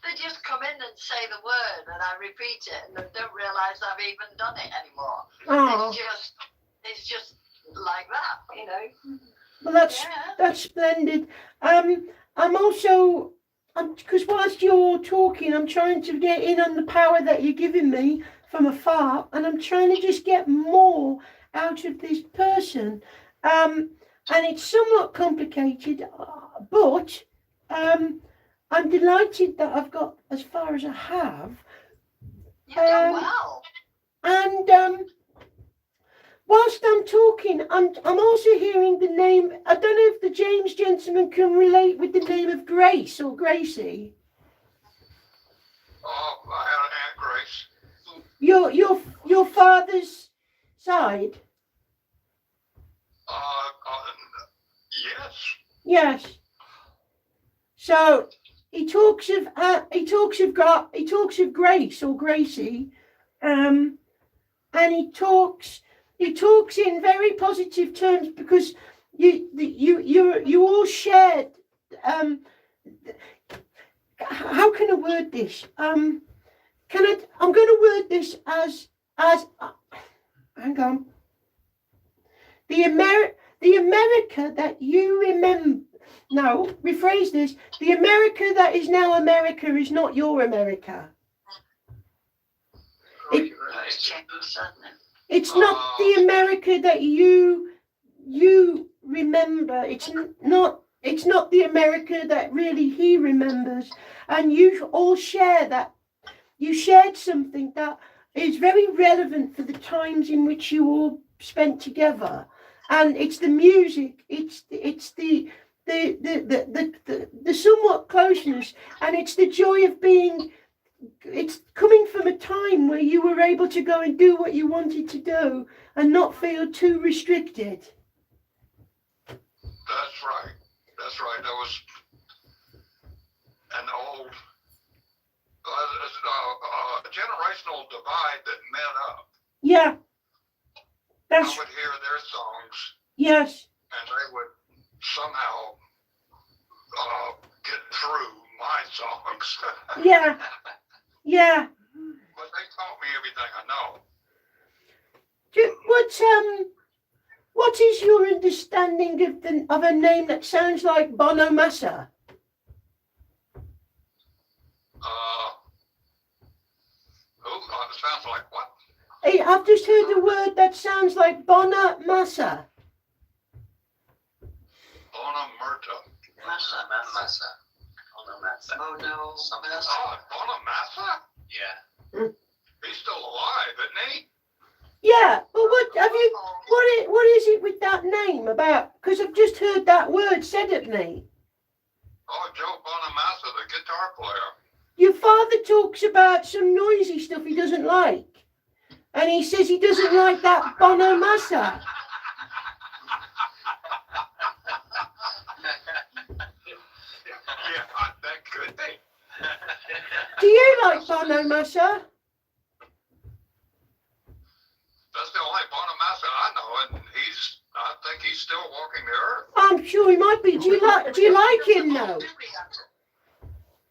They just come in and say the word, and I repeat it, and they don't realise I've even done it anymore. Oh, It's just like that, you know. well, that's Yeah. splendid. Because whilst you're talking, I'm trying to get in on the power that you're giving me from afar, and I'm trying to just get more out of this person. And it's somewhat complicated, but I'm delighted that I've got as far as I have. You've done well. And whilst I'm talking, I'm also hearing the name. I don't know if the James gentleman can relate with the name of Grace or Gracie. Oh, I had an Aunt Grace. Your father's side. Yes. Yes. So he talks of Grace or Gracie, and he talks in very positive terms because you all shared. How can I word this? I'm going to word this as hang on. The America that you remember. No, rephrase this. The America that is now America is not your America. It's changed, hasn't it? It's not the America that you remember. It's not the America that really he remembers. And you all share that. You shared something that is very relevant for the times in which you all spent together. And it's the music. It's the somewhat closeness, and it's the joy of being. It's coming from a time where you were able to go and do what you wanted to do and not feel too restricted. That's right. That's right. That was an old generational divide that met up. Yeah. I would hear their songs, Yes. and they would somehow get through my songs. Yeah, yeah. But they taught me everything I know. What is your understanding of a name that sounds like Bono Massa? It sounds like what? Hey, I've just heard the word that sounds like Bono Massa. Bonamurta. Massa. Oh no. Oh, Bonamassa? Yeah. He's still alive, isn't he? Yeah, well, what is it with that name about? Because I've just heard that word said at me. Oh, Joe Bonamassa, the guitar player. Your father talks about some noisy stuff he doesn't like. And he says he doesn't like that Bono Massa. Yeah, that could be. Do you like Bono Massa? That's the only Bonamassa I know, and I think he's still walking the earth. I'm sure he might be. Do you like him though?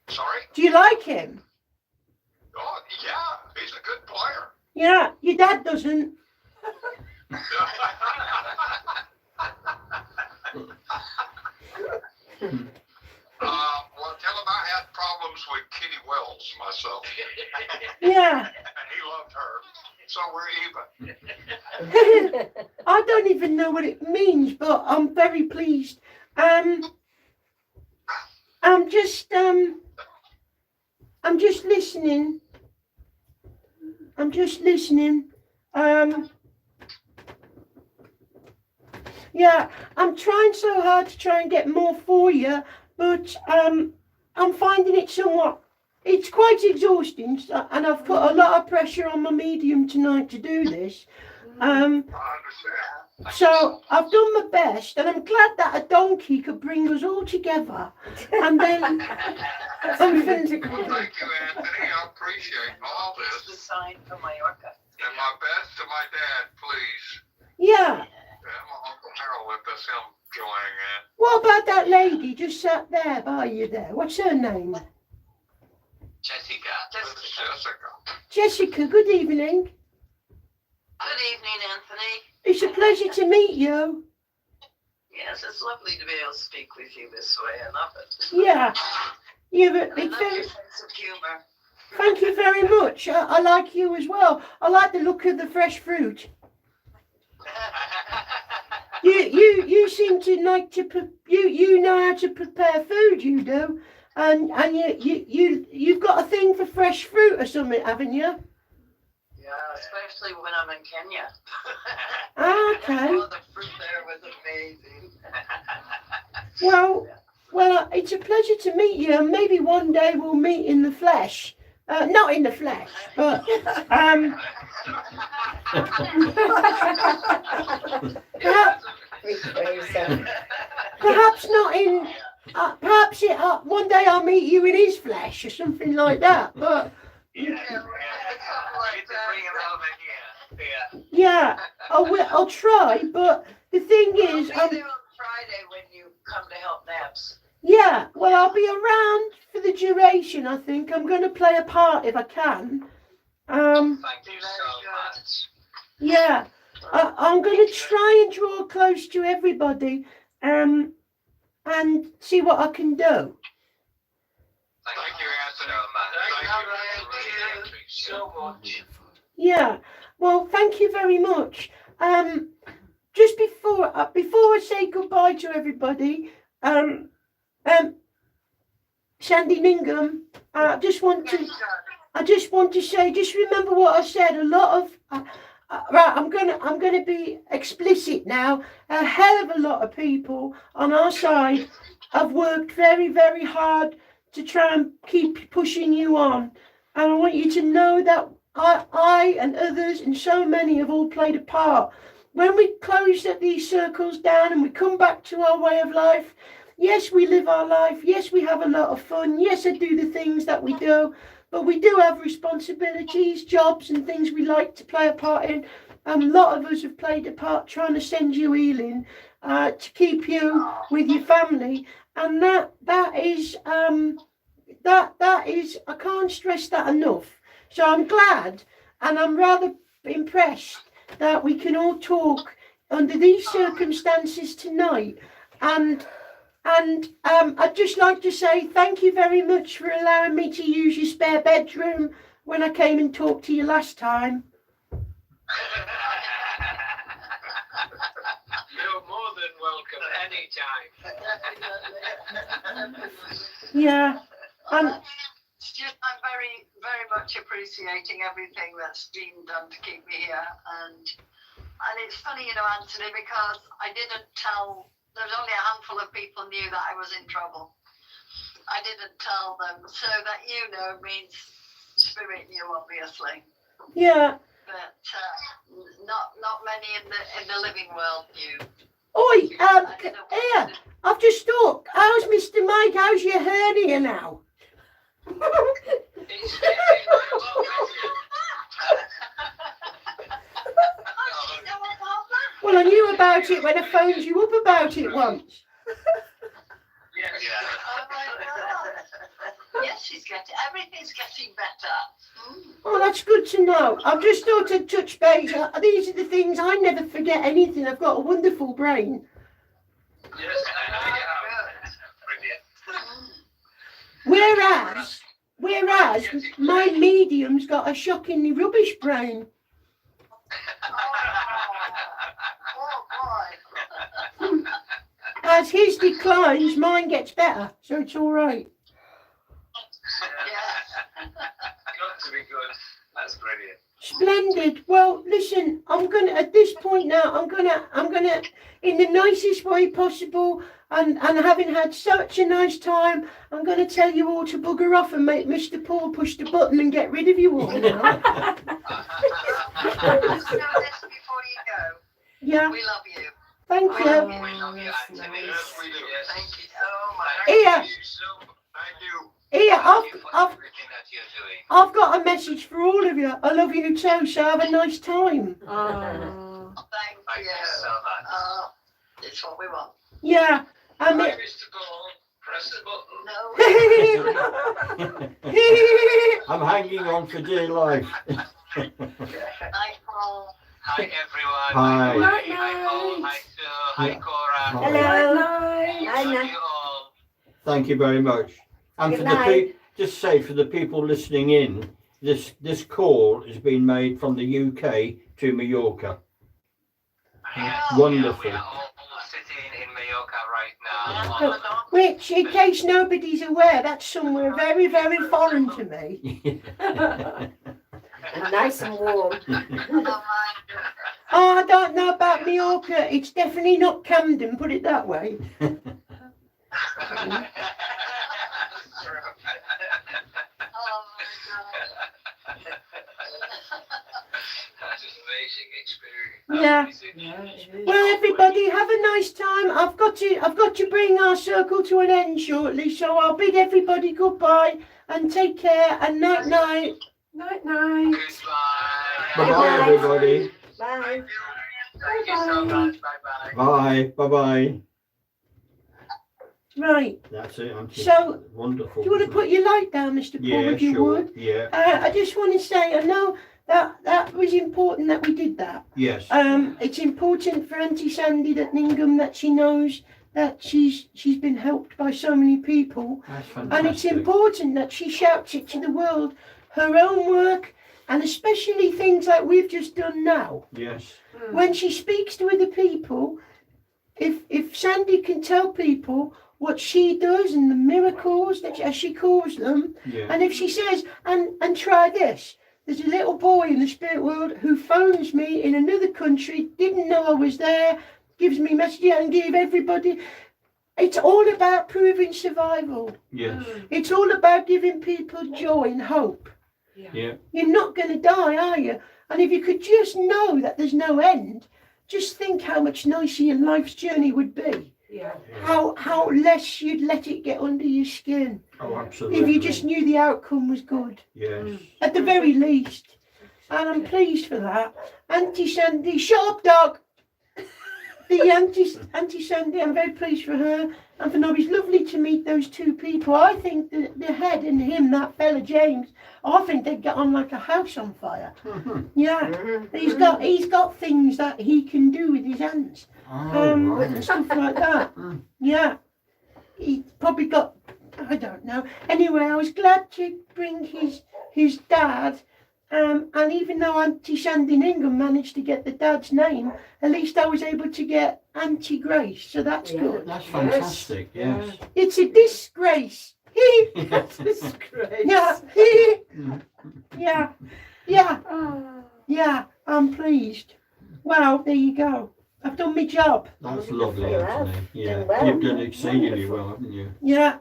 Sorry? Do you like him? Oh, yeah, he's a good player. Yeah, your dad doesn't. Well, tell him I had problems with Kitty Wells myself, Yeah. and he loved her, so we're even. I don't even know what it means, but I'm very pleased. I'm just listening. I'm just listening. Yeah, I'm trying so hard to try and get more for you, but I'm finding it it's quite exhausting, and I've put a lot of pressure on my medium tonight to do this. I understand. So I've done my best, and I'm glad that a donkey could bring us all together. And then, Well, thank you, Anthony. I appreciate all It's the this. sign from Mallorca. And my best to my dad, please. yeah. And my Uncle Harold, if that's him joining in. What about that lady just sat there by you there? What's her name? Jessica. It's Jessica. Jessica. Good evening. Good evening, Anthony. It's a pleasure to meet you. Yes, it's lovely to be able to speak with you this way. I love it. Yeah. You're a I big love fan. your sense of humour. Thank you very much. I like you as well. I like the look of the fresh fruit. You seem to like to you know how to prepare food, you do, and you've got a thing for fresh fruit or something, haven't you? Yeah, especially when I'm in Kenya. Okay. Oh, the fruit there was amazing. Well, it's a pleasure to meet you, and maybe one day we'll meet in the flesh. Not in the flesh, but perhaps not in. Perhaps one day I'll meet you in his flesh or something like that. But Yeah. Need to bring him over here. Yeah. yeah, I'll try. But the thing is, I'll be there on Friday when you come to help Naps. yeah. Well, I'll be around for the duration. I think I'm going to play a part if I can. Thank you so much. Yeah, I'm going to try and draw close to everybody, and see what I can do. Thank you, Anthony. So much. Thank you so much. Yeah. Well, thank you very much. Just before I say goodbye to everybody, Sandy Ningham, I just want to say, just remember what I said. A lot of right, I'm gonna be explicit now. A hell of a lot of people on our side have worked very, very hard to try and keep pushing you on, and I want you to know that I and others and so many have all played a part. When we close these circles down and we come back to our way of life, yes, we live our life. Yes, we have a lot of fun. Yes, I do the things that we do. But we do have responsibilities, jobs and things we like to play a part in. A lot of us have played a part trying to send you healing, to keep you with your family. and that is I can't stress that enough. So I'm glad, and I'm rather impressed that we can all talk under these circumstances tonight. And I'd just like to say thank you very much for allowing me to use your spare bedroom when I came and talked to you last time. You're more than welcome anytime. Yeah. Stuart, I'm very, very much appreciating everything that's been done to keep me here. And it's funny, you know, Anthony, because I didn't tell, there was only a handful of people knew that I was in trouble. I didn't tell them, so that you know means Spirit knew, obviously. Yeah. But not many in the living world knew. Oi, here, I've just thought, how's Mr. Mike, how's your hernia now? It's getting Well, I knew about it when I phoned you up about it once. Oh my God. Yes, everything's getting better. Oh, that's good to know. I've just thought I'd touch base. These are the things, I never forget anything. I've got a wonderful brain. Yes, I know you have. Brilliant. Whereas my medium's got a shockingly rubbish brain. Oh boy. As his declines, mine gets better, so it's all right. Got to be good. That's brilliant. Splendid. Well, listen, at this point now, I'm gonna, in the nicest way possible, and having had such a nice time, I'm gonna tell you all to bugger off and make Mr. Paul push the button and get rid of you all now. Just know this before you go. Yeah, We love you. thank We you. love We love you, that's Anthony. nice. Yes, we do. Yes. Thank you. Oh my. Here. Thank you so much. Thank you. Here, Thank you for I've everything that you're doing. I've got a message for all of you. I love you too, so have a nice time. Oh. Thank Thank you. you so much. It's what we want. Yeah, and Hi, Mr. Paul. Press the button. No. I'm hanging on for dear life. Hi, Paul. Hi, everyone. Hi. Hi, Paul. Hi, Sue. Hi, Yeah. Cora. Hello. Night. Love you all. Thank you very much. And Good for the night. just say for the people listening in, this call has been made from the UK to Mallorca. Yes, Wonderful. We are all sitting in Mallorca right now. which, in case nobody's aware, that's somewhere very, very foreign to me. And nice and warm. Oh, I don't know about Mallorca. It's definitely not Camden, put it that way. Oh my God. That's an amazing experience. Yeah. Yeah, it is. Well, everybody, have a nice time. I've got to bring our circle to an end shortly, so I'll bid everybody goodbye and take care and night night. Night, night. Goodbye. Bye bye, everybody. Bye. Thank you so much. Bye-bye. Bye. Bye bye. Right. That's it. So, Wonderful. Do you want to put your light down, Mr. Paul, Yeah, if you sure. would? Yeah. I just want to say, I know that was important that we did that. Yes. It's important for Auntie Sandy that Ningham, that she knows that she's been helped by so many people. That's And it's fantastic. important that she shouts it to the world, her own work, and especially things like we've just done now. Yes. When she speaks to other people, if Sandy can tell people what she does and the miracles, that as she calls them, Yeah. and if she says, and try this, there's a little boy in the spirit world who phones me in another country, didn't know I was there, gives me messages and give everybody. It's all about proving survival. Yes. It's all about giving people joy and hope. Yeah. You're not going to die, are you? And if you could just know that there's no end, just think how much nicer your life's journey would be. Yeah. How less you'd let it get under your skin. Oh, absolutely. If you just knew the outcome was good, Yes. at the very least. And I'm pleased for that. Auntie Sandy, shut up, dog. The Auntie Sandy, I'm very pleased for her. And it's lovely to meet those two people. I think the head and him, that fella James, I think they'd get on like a house on fire. Yeah, he's got things that he can do with his hands, Oh, and right. stuff like that. Yeah, he probably got, I don't know. Anyway, I was glad to bring his dad. And even though Auntie Sandy Ingham managed to get the dad's name, at least I was able to get Auntie Grace, so that's Yeah. good. That's fantastic, yes. It's a disgrace. Disgrace. Yeah. Yeah. Yeah. Yeah. I'm pleased. Well, there you go. I've done my job. That's Wonderful, lovely, you Anthony. have. Yeah, Done well. you've done exceedingly Wonderful. well, haven't you? Yeah.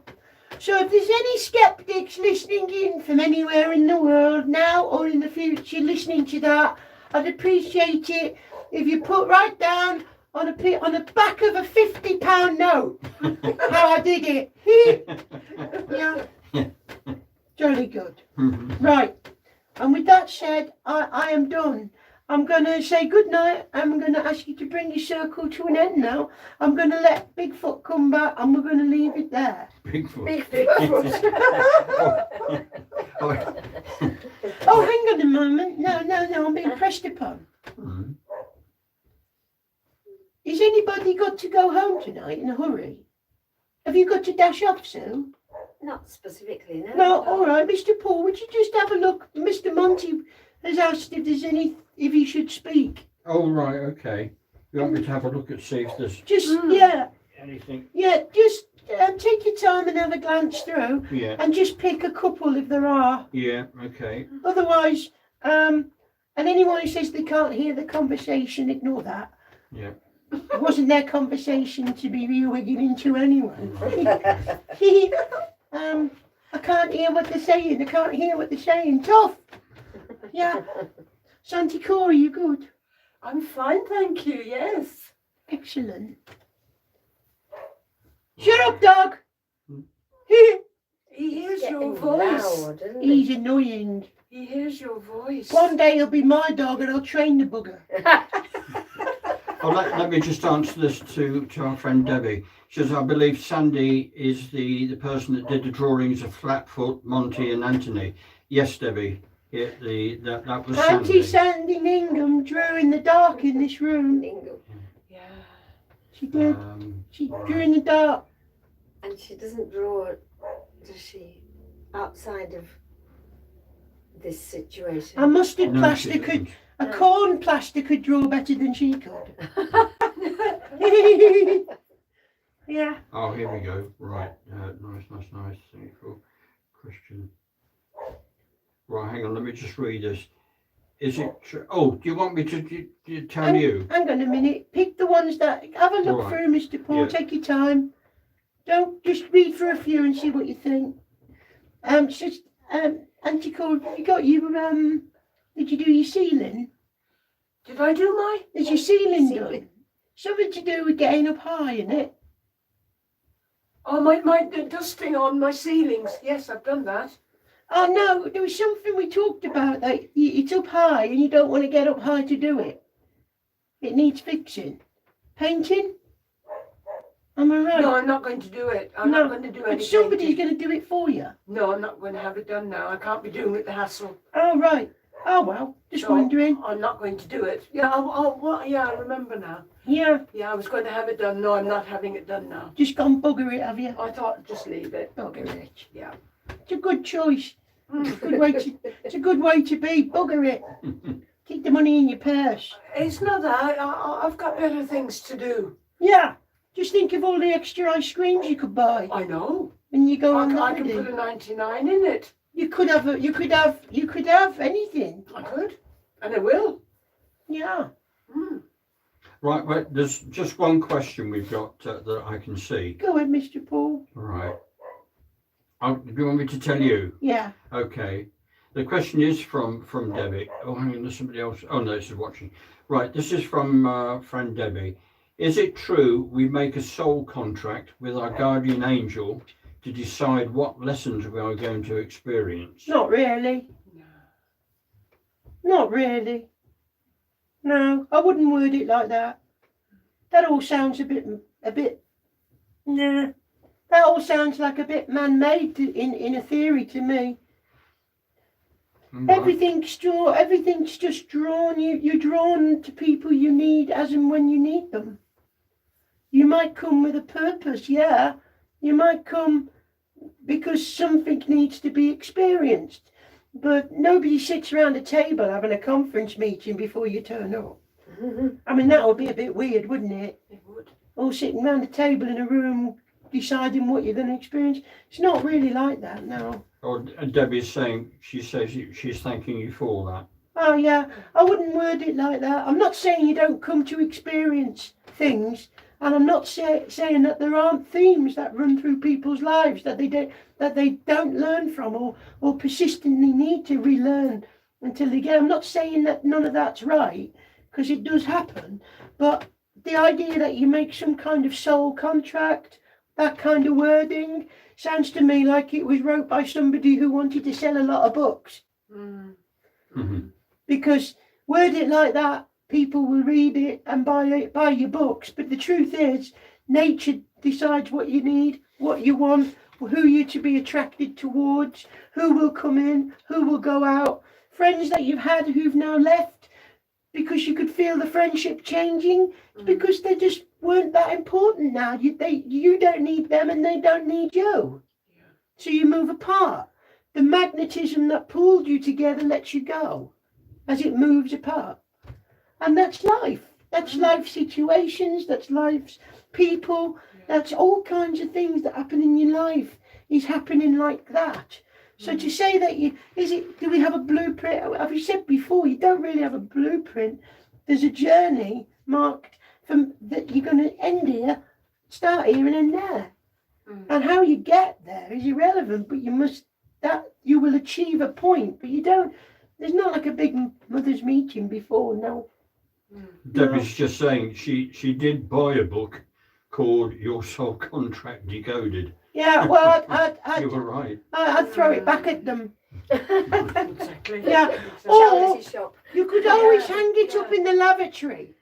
So if there's any skeptics listening in from anywhere in the world now or in the future listening to that, I'd appreciate it if you put right down on the back of a £50 note how I did it. Yeah. Jolly good. Mhm. Right. And with that said, I am done. I'm going to say good night. I'm going to ask you to bring your circle to an end now. I'm going to let Bigfoot come back and we're going to leave it there. Bigfoot. Oh, Oh, hang on a moment. No, I'm being pressed upon. mhm. Is anybody got to go home tonight in a hurry? Have you got to dash off, Sue? Not specifically, no. No, all right, Mr. Paul, would you just have a look? Mr. Monty has asked if there's if he should speak. Oh, right, okay. You want me to have a look and see if there's Just, yeah, anything? just take your time and have a glance through Yeah, and just pick a couple if there are. yeah, okay. Otherwise, and anyone who says they can't hear the conversation, ignore that. Yeah. It wasn't their conversation to be rewigging into anyway. I can't hear what they're saying. I can't hear what they're saying. Tough. Yeah. Santi Corey, you good? I'm fine, thank you. Yes. Excellent. Shut up, dog. He hears your Getting voice. loud, isn't he? He's annoying. He hears your voice. One day he'll be my dog and I'll train the bugger. Oh, let me just answer this to our friend Debbie. She says, I believe Sandy is the person that did the drawings of Flatfoot, Monty and Anthony. Yes, Debbie. Yeah, that was Auntie Sandy. Sandy Ingham drew in the dark in this room. Bingo. Yeah. She did. She drew in the dark. And she doesn't draw, does she, outside of this situation? A mustard no, plaster she could, didn't. a corn plaster could draw better than she could. Yeah. Oh, here we go. Right. Nice. Thank you for Christian. Right, hang on. Let me just read this. Is it true? Oh, do you want me to tell you? Hang on a minute. Pick the ones that. Have a look Right. through, Mr. Paul. Yeah. Take your time. Don't just read through a few and see what you think. Just Auntie Cole, you got your Did you do your ceiling? Did I do my? Is your ceiling done? Ceiling. Something to do with getting up high, isn't it? Oh, my dusting on my ceilings. Yes, I've done that. Oh no, there was something we talked about that it's up high and you don't want to get up high to do it. It needs fixing. Painting? Am I right? No, I'm not going to do it. I'm No, not going to do But anything. somebody's going to do it for you. No, I'm not going to have it done now. I can't be doing it the hassle. Oh right. Oh well, just No. wondering. I'm not going to do it. Yeah, yeah, I remember now. Yeah, Yeah, I was going to have it done. No, I'm not having it done now. just gone bugger it, have you? I thought just leave it. Bugger it. Yeah. It's a good choice. Mm. Good way to. It's a good way to be. Bugger it. Keep the money in your purse. It's not that. I've got better things to do. Yeah. Just think of all the extra ice creams you could buy I know. when you go on I can holiday. put a 99 in it. You could have anything. I could. And I will. Yeah. Mm. Right, well, there's just one question we've got that I can see. Go ahead, Mr. Paul. Right. Do you want me to tell you? Yeah. Okay. The question is from Debbie. Oh, hang on, there's somebody else. Oh, no, this is watching. Right, this is from friend Debbie. Is it true we make a soul contract with our guardian angel to decide what lessons we are going to experience? Not really. No. Not really. No, I wouldn't word it like that. That all sounds a bit. Nah. That all sounds like a bit man-made in a theory to me. Right. Everything's just drawn. You're drawn to people you need as and when you need them. You might come with a purpose, yeah. You might come because something needs to be experienced. But nobody sits around a table having a conference meeting before you turn up. I mean, that would be a bit weird, wouldn't it? It would. All sitting around a table in a room deciding what you're going to experience. It's not really like that, no. Or Debbie's saying, she's thanking you for all that. Oh, yeah, I wouldn't word it like that. I'm not saying you don't come to experience things, and I'm not saying that there aren't themes that run through people's lives that they don't learn from or persistently need to relearn until they get. I'm not saying that none of that's right, because it does happen, but the idea that you make some kind of soul contract, that kind of wording, sounds to me like it was wrote by somebody who wanted to sell a lot of books. Mm-hmm. Because word it like that, people will read it and buy your books. But the truth is, nature decides what you need, what you want, who you're to be attracted towards, who will come in, who will go out. Friends that you've had who've now left because you could feel the friendship changing, because they just weren't that important now. You don't need them and they don't need you. Yeah. So you move apart. The magnetism that pulled you together lets you go as it moves apart. And that's life. That's life situations, that's life's people, that's all kinds of things that happen in your life is happening like that. So to say that do we have a blueprint? As you said before, you don't really have a blueprint. There's a journey marked from that you're going to end here, start here and end there. And how you get there is irrelevant, but you will achieve a point, but you don't, there's not like a big mother's meeting before, no. Debbie's just saying she did buy a book called Your Soul Contract Decoded. Yeah, well, You were right. I'd throw it back at them. Exactly. Yeah. Exactly. Or Charity shop. you could always hang it up in the lavatory.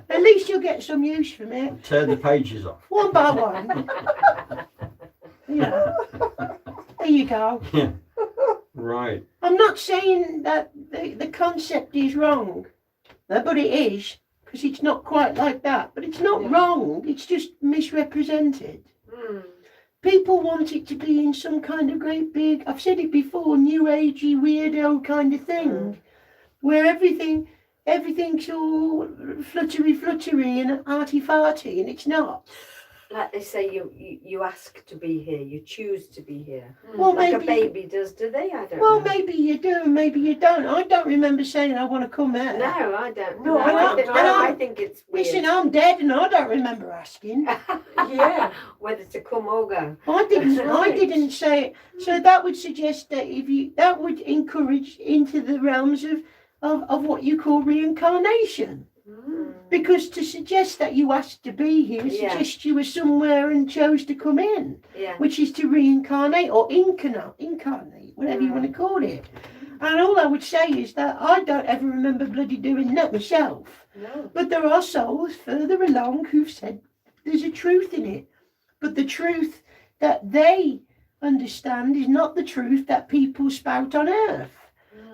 At least you'll get some use from it. Tear the pages off. One by one. Yeah. There you go. Yeah. Right. I'm not saying that the concept is wrong, but it is, because it's not quite like that. But it's not wrong, it's just misrepresented. People want it to be in some kind of great big, I've said it before, new agey, weirdo kind of thing, where everything's all fluttery and arty-farty, and it's not. Like they say, you ask to be here, you choose to be here. Well, Like a maybe, baby does, do they? I don't well, know. maybe you do, maybe you don't. I don't remember saying I want to come here. No, I don't. No, I don't. I think it's weird. Listen, I'm dead and I don't remember asking. Yeah. Whether to come or go. I That's right. didn't say it. So that would suggest that that would encourage into the realms of what you call reincarnation. Because to suggest that you asked to be here Yeah. suggests you were somewhere and chose to come in, Yeah. which is to reincarnate or incarnate, whatever you want to call it. And all I would say is that I don't ever remember bloody doing that myself. No. But there are souls further along who've said there's a truth in it. But the truth that they understand is not the truth that people spout on earth.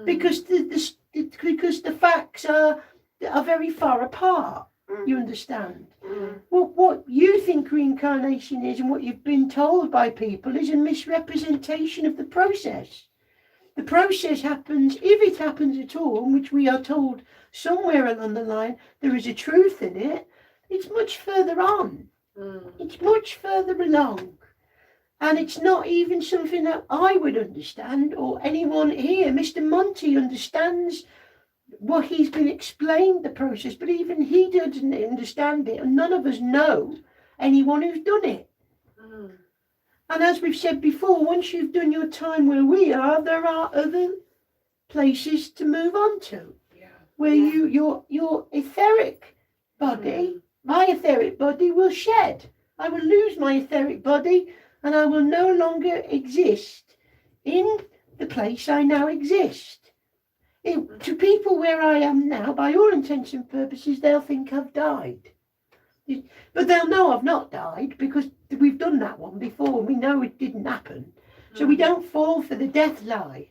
Because the facts are very far apart. You understand? Well, what you think reincarnation is and what you've been told by people is a misrepresentation of the process. The process happens, if it happens at all, which we are told somewhere along the line there is a truth in it, it's much further on. It's much further along. And it's not even something that I would understand or anyone here. Mr. Monty understands what he's been explained the process, but even he doesn't understand it, and none of us know anyone who's done it. And as we've said before, once you've done your time where we are, there are other places to move on to, where your etheric body, my etheric body will shed. I will lose my etheric body, and I will no longer exist in the place I now exist. To people where I am now, by all intents and purposes, they'll think I've died. But they'll know I've not died because we've done that one before and we know it didn't happen. So we don't fall for the death lie.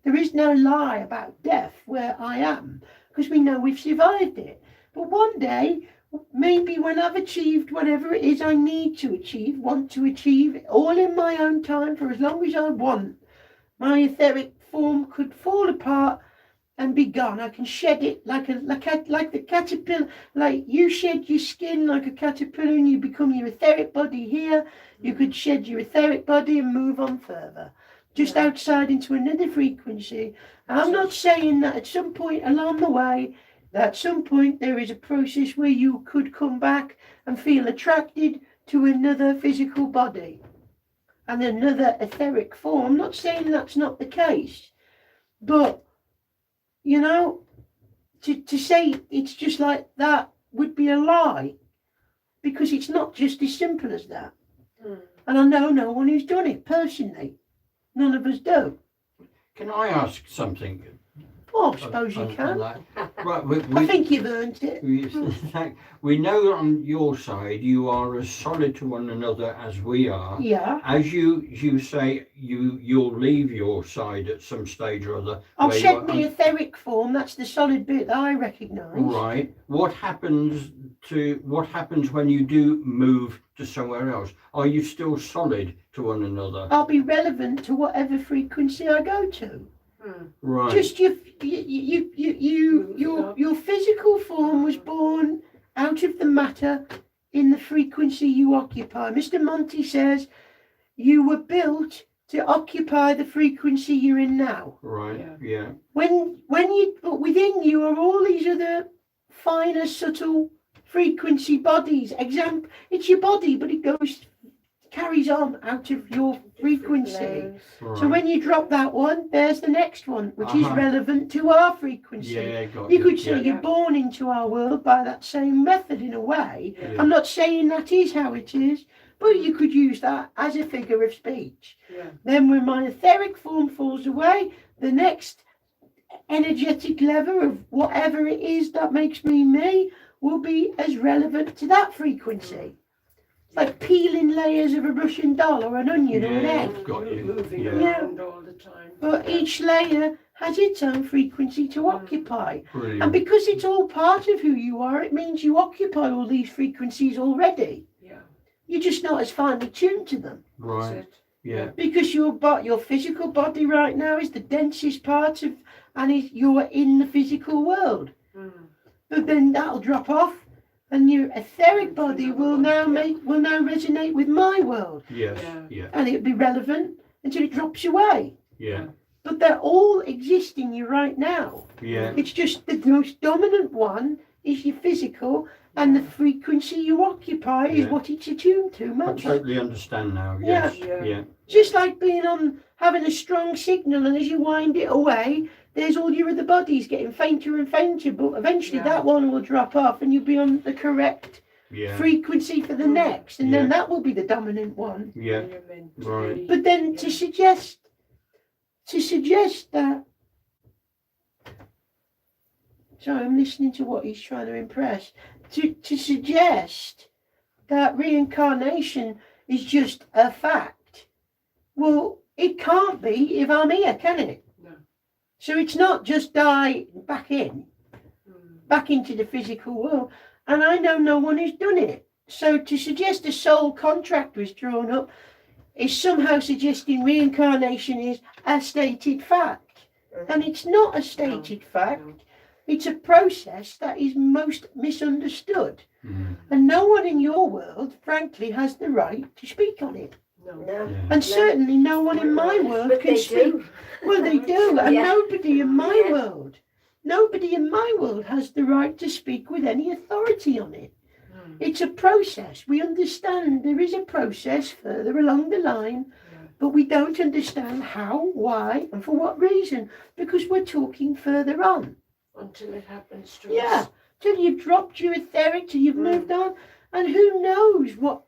There is no lie about death where I am because we know we've survived it. But one day, maybe when I've achieved whatever it is I need to achieve, want to achieve, all in my own time for as long as I want, my etheric form could fall apart and be gone. I can shed it like the caterpillar, like you shed your skin like a caterpillar and you become your etheric body here. You could shed your etheric body and move on further, just outside into another frequency. I'm not saying that at some point along the way, that at some point there is a process where you could come back and feel attracted to another physical body and another etheric form. I'm not saying that's not the case, but you know, to say it's just like that would be a lie, because it's not just as simple as that. And I know no one who's done it personally. None of us do. Can I ask something? Oh, I suppose you on can. that? Right, I think you've earned it. we know on your side you are as solid to one another as we are. Yeah. As you say, you'll leave your side at some stage or other. I'll where you shed are- the etheric form. That's the solid bit that I recognise. Right. What happens when you do move to somewhere else? Are you still solid to one another? I'll be relevant to whatever frequency I go to. Right. Just your physical form was born out of the matter in the frequency you occupy. Mr. Monty says you were built to occupy the frequency you're in now. Right. Yeah. But within you are all these other finer, subtle frequency bodies. It's your body, but it carries on out of your frequency. Right. So when you drop that one, there's the next one, which is relevant to our frequency. Yeah, got You could say yeah. you're born into our world by that same method in a way. Yeah. I'm not saying that is how it is, but you could use that as a figure of speech. Yeah. Then when my etheric form falls away, the next energetic level of whatever it is that makes me me will be as relevant to that frequency. It's like peeling layers of a Russian doll or an onion or an Yeah. egg. Got you. Moving Yeah. around all the time. But each layer has its own frequency to occupy. Brilliant. And because it's all part of who you are, it means you occupy all these frequencies already. Yeah. You're just not as finely tuned to them. That's Right. it. Yeah. Because your physical body right now is the densest part of, and you're in the physical world. But then that'll drop off, and your etheric body will now resonate with my world, Yes. Yeah. Yeah. and it'll be relevant until it drops away. Yeah. But they're all existing you right now. Yeah. It's just the most dominant one is your physical, and the frequency you occupy is Yeah. what it's attuned to. I Much. totally understand now. Yeah. Yes. Yeah. Yeah. Just like having a strong signal, and as you wind it away, there's all your other bodies getting fainter and fainter, but eventually Yeah. that one will drop off and you'll be on the correct Yeah. frequency for the next, and then Yeah. that will be the dominant one. Yeah. You're meant to Right. be. But then to suggest that, sorry, I'm listening to what he's trying to impress, to suggest that reincarnation is just a fact, well, it can't be if I'm here, can it? No. So it's not just die back into the physical world, and I know no one who's done it. So to suggest a soul contract was drawn up is somehow suggesting reincarnation is a stated fact. And it's not a stated fact. It's a process that is most misunderstood. Mm. And no one in your world, frankly, has the right to speak on it. No. No. Yeah. And certainly no one in my world But can they speak. do. Well, they do. And Yeah. nobody in my Yeah. world, has the right to speak with any authority on it. It's a process. We understand there is a process further along the line, but we don't understand how, why, and for what reason, because we're talking further on. Until it happens to Yeah, us. till you've dropped your etheric, till you've moved on, and who knows what,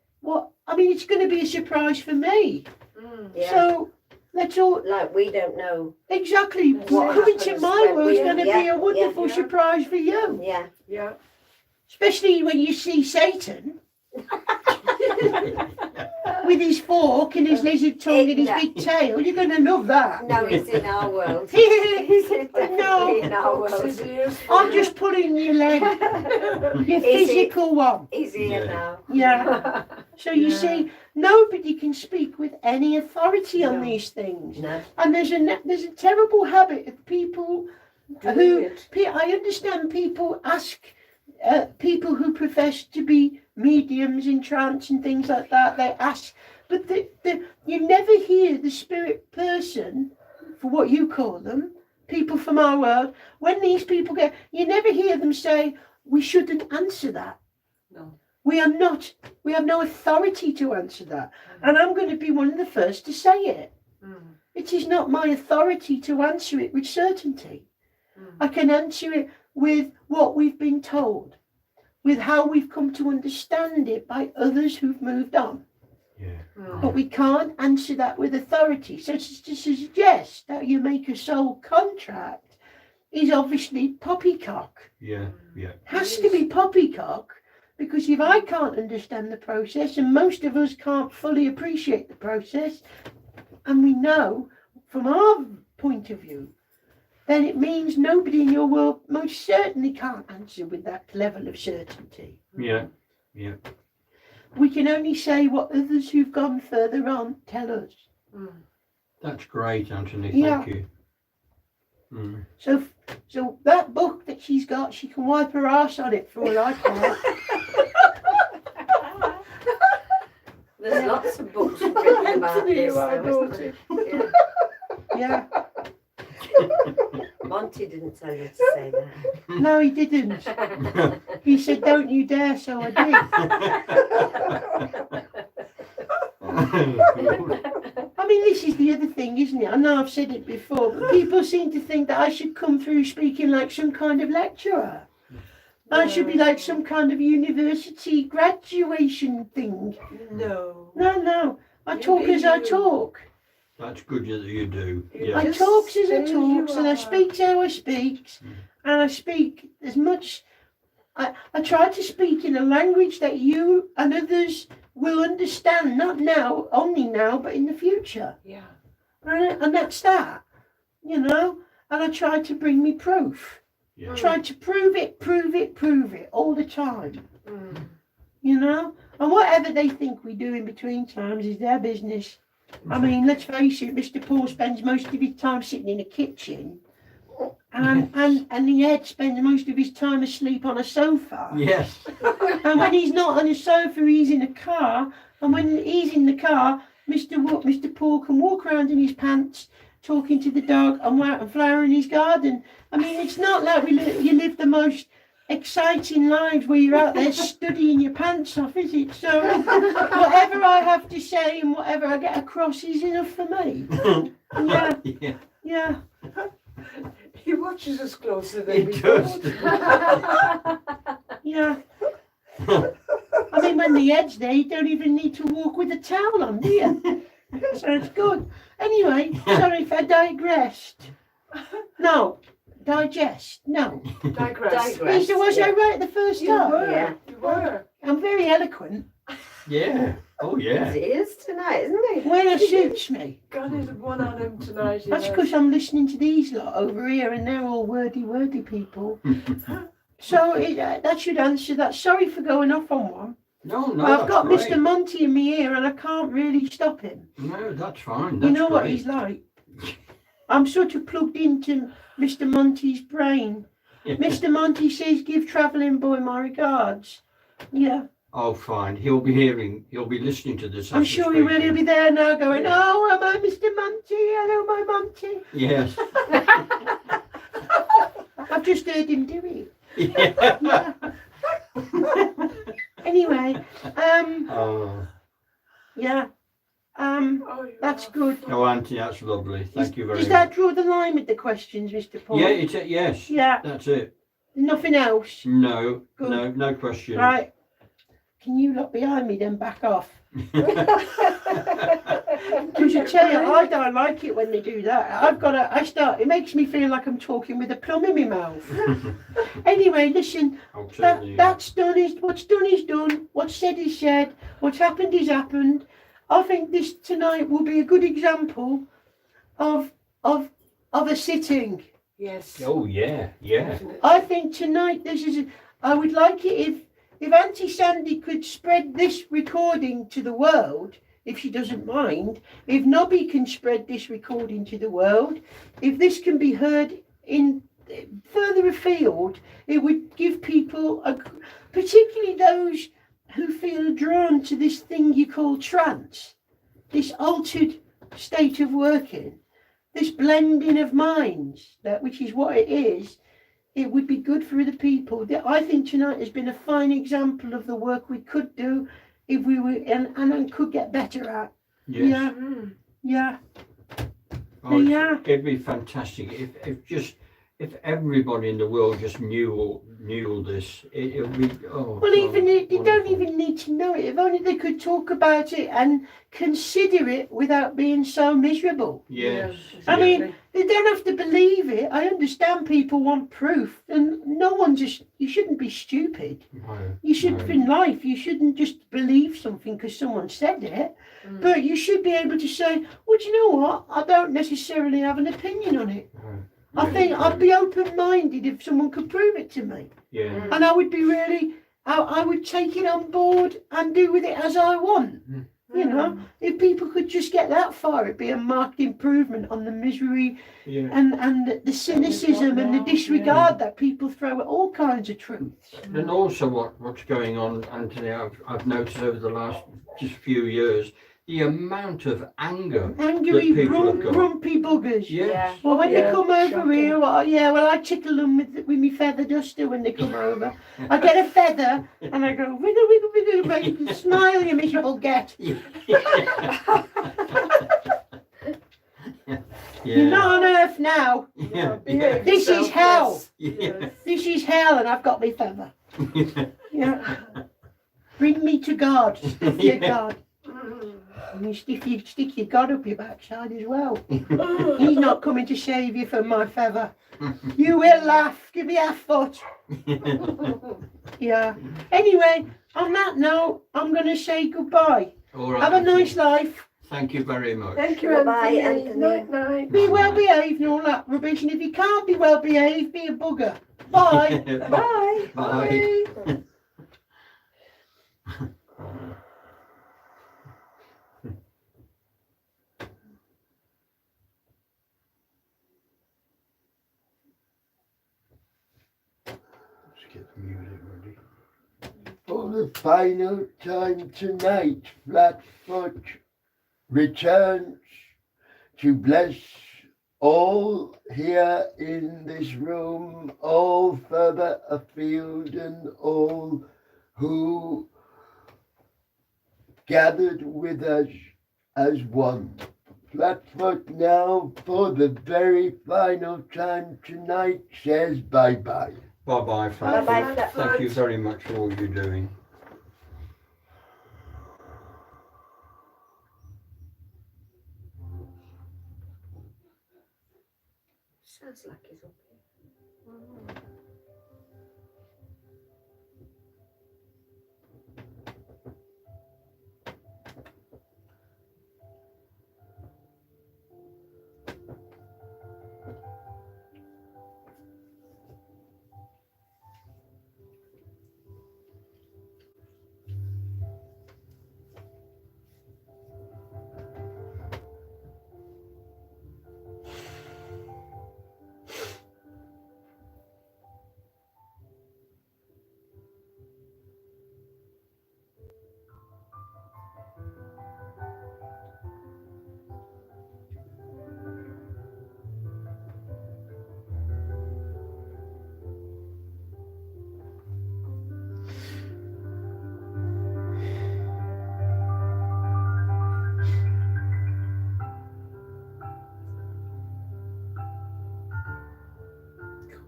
I mean, it's going to be a surprise for me. Yeah. So let's all, Like we don't know. exactly, What coming to happens my when world is we- going to be yeah, a wonderful yeah. surprise for you. Yeah. Yeah. Especially when you see Satan with his fork and his lizard tongue and his big tail. You're going to love that. No, it's in our world. It's definitely No. in our Box world. his ears for I'm you. just pulling your leg, your Is it? physical one. He's here Yeah. now. Yeah. So you Yeah. see, nobody can speak with any authority on No. these things. No. And there's a terrible habit of people Doing who it. I understand people ask people who profess to be mediums in trance and things like that. They ask, but you never hear the spirit person, for what you call them, people from our world. When these people get, you never hear them say, "We shouldn't answer that. No. We are not. We have no authority to answer that." And I'm going to be one of the first to say it. Mm. It is not my authority to answer it with certainty. Mm. I can answer it with what we've been told, with how we've come to understand it by others who've moved on. Yeah. Mm. But we can't answer that with authority. So to suggest that you make a soul contract is obviously poppycock. Yeah. Yeah. Has to be poppycock, because if I can't understand the process, and most of us can't fully appreciate the process, and we know from our point of view, then it means nobody in your world most certainly can't answer with that level of certainty. Yeah. Yeah. We can only say what others who've gone further on tell us. Mm. That's great, Anthony. Yeah. Thank you. Mm. So that book that she's got, she can wipe her arse on it for all I care. There's lots of books written about Anthony, this. you are though, naughty. isn't there? Yeah. Monty didn't tell you to say that. No, he didn't. He said, "Don't you dare," so I did. I mean, this is the other thing, isn't it? I know I've said it before, but people seem to think that I should come through speaking like some kind of lecturer. I should be like some kind of university graduation thing. No. No. I You talk be as I you. talk. That's good that you do. You Yeah. I Just talks as I say you talks, and I are. speaks how I speaks, and I speak as much. I try to speak in a language that you and others will understand, not now, only now, but in the future. Yeah. And that's that, you know. And I try to bring me proof. Yeah. Try to prove it all the time, Mm. you know. And whatever they think we do in between times is their business. I mean, let's face it, Mr. Paul spends most of his time sitting in a kitchen, and the Ed spends most of his time asleep on a sofa. Yes. And when he's not on a sofa, he's in a car. And when he's in the car, Mr. Paul can walk around in his pants, talking to the dog and flowering his garden. I mean, it's not like you live the most exciting lives where you're out there studying your pants off, is it? So whatever I have to say and whatever I get across is enough for me. Yeah, Yeah. yeah. He watches us closer than He we does. thought. Yeah. I mean, when the Ed's there, you don't even need to walk with a towel on, do you? So it's good. Anyway, sorry if I digressed. No, digest. No. Digress. Digress. Was I right the first You time? were. Yeah. You were. I'm very eloquent Yeah. Oh, yeah. He is tonight, isn't he? when it suits me. Got it one on him tonight. That's because I'm listening to these lot over here, and they're all wordy people. So that should answer that. Sorry for going off on one. No, no. But I've got that's Mr. great. Monty in my ear, and I can't really stop him. No, that's fine. You That's know what great. he's like. I'm sort of plugged into Mr. Monty's brain. Yeah. Mr. Monty says, "Give travelling boy my regards." Yeah, Oh, fine. He'll be listening to this. I'm as sure we're he will. He'll speaking. be there now going, "Oh, am I Mr. Monty? Hello, my Monty." Yes. I've just heard him do it. Yeah. Yeah. Anyway, Oh. yeah, Oh, you that's are. good. Oh, Auntie, that's lovely. Thank you very Does much. that draw the line with the questions, Mr. Paul? Yeah, yes. Yeah. That's it. Nothing else. No, Good. no question. Right. Can you look behind me then back off? Because I tell you, I don't like it when they do that. It makes me feel like I'm talking with a plum in my mouth. Anyway, listen, I'll turn the, what's done is done. What's said is said. What's happened is happened. I think this tonight will be a good example of a sitting. Yes. oh yeah, yeah. Definitely. I think tonight I would like it if Auntie Sandy could spread this recording to the world, if she doesn't mind, if Nobby can spread this recording to the world, if this can be heard in further afield, it would give people, particularly those who feel drawn to this thing you call trance, this altered state of working, this blending of minds, which is what it is. It would be good for the people. I think tonight has been a fine example of the work we could do if we were and could get better at. Yes. Yeah, Mm. yeah, Oh, yeah. it'd be fantastic if everybody in the world just knew all this. It would be Well, even they don't wonderful. even need to know it. If only they could talk about it and consider it without being so miserable. Yes. I yeah. mean, they don't have to believe it. I understand people want proof, and you shouldn't be stupid. No, You should, no. in life, you shouldn't just believe something because someone said it, but you should be able to say, well, do you know what? I don't necessarily have an opinion on it. No. I Yeah, think no. I'd be open-minded if someone could prove it to me. Yeah. And I would be really, I would take it on board and do with it as I want. You know, if people could just get that far, it'd be a marked improvement on the misery Yeah. and the cynicism and the disregard that people throw at all kinds of truths. And also what's going on, Anthony, I've noticed over the last just few years, the amount of anger. Angry, That people have got. grumpy buggers. Yes. Well, when Yeah, they come over shocking. here, well, I tickle them with my feather duster when they come over. I get a feather and I go, wiggle, wiggle, wiggle, but you can smile, you miserable get. You're not on earth now. Yeah. Behave This is yourself, hell. yes. Yeah. This is hell and I've got my feather. Yeah. Bring me to God. Stiff your God. And you stick your God up your backside as well. He's not coming to save you from my feather. You will laugh. Give me a foot. Yeah. Anyway, on that note, I'm going to say goodbye. All right. Have a nice life. Thank you very much. Thank you, Bye-bye, Anthony. Anthony. Night, night. Be well behaved and all that rubbish. And if you can't be well behaved, be a bugger. Bye. Bye. Bye. Let's get the music ready. For the final time tonight, Flatfoot returns to bless all here in this room, all further afield, and all who gathered with us as one. Flatfoot now, for the very final time tonight, says bye-bye. Bye-bye, Frank. Bye-bye, Thank Flatfoot. you very much for all you're doing. Sounds like he's up here.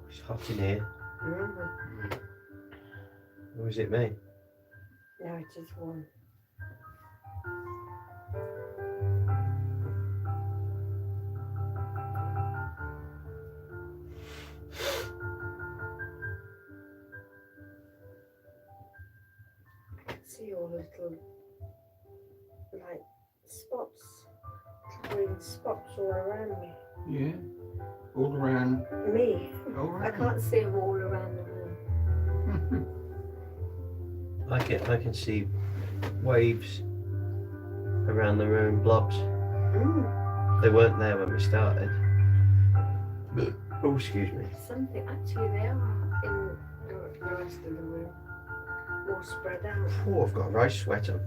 It's hot in here. Or is it me? No, it is one. little, like, spots, green spots all around me. Yeah. All around. Me, All I around. can't see them all around the room. I can see waves around the room, blobs. They weren't there when we started. Oh, excuse me. Something, actually, they are in the rest of the room, more spread out. Oh, I've got a right sweat on.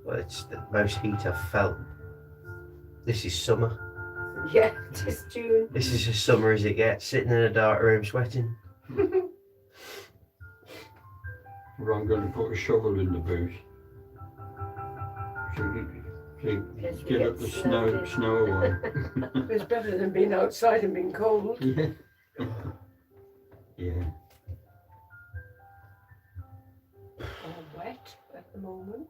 Well, it's the most heat I've felt. This is summer. Yeah, just June. This is as summer as it gets, sitting in a dark room sweating. Well, I'm going to put a shovel in the boot. So Yes, we get get up the snowed snow in. away. It's better than being outside and being cold. Yeah. Yeah. Or wet at the moment.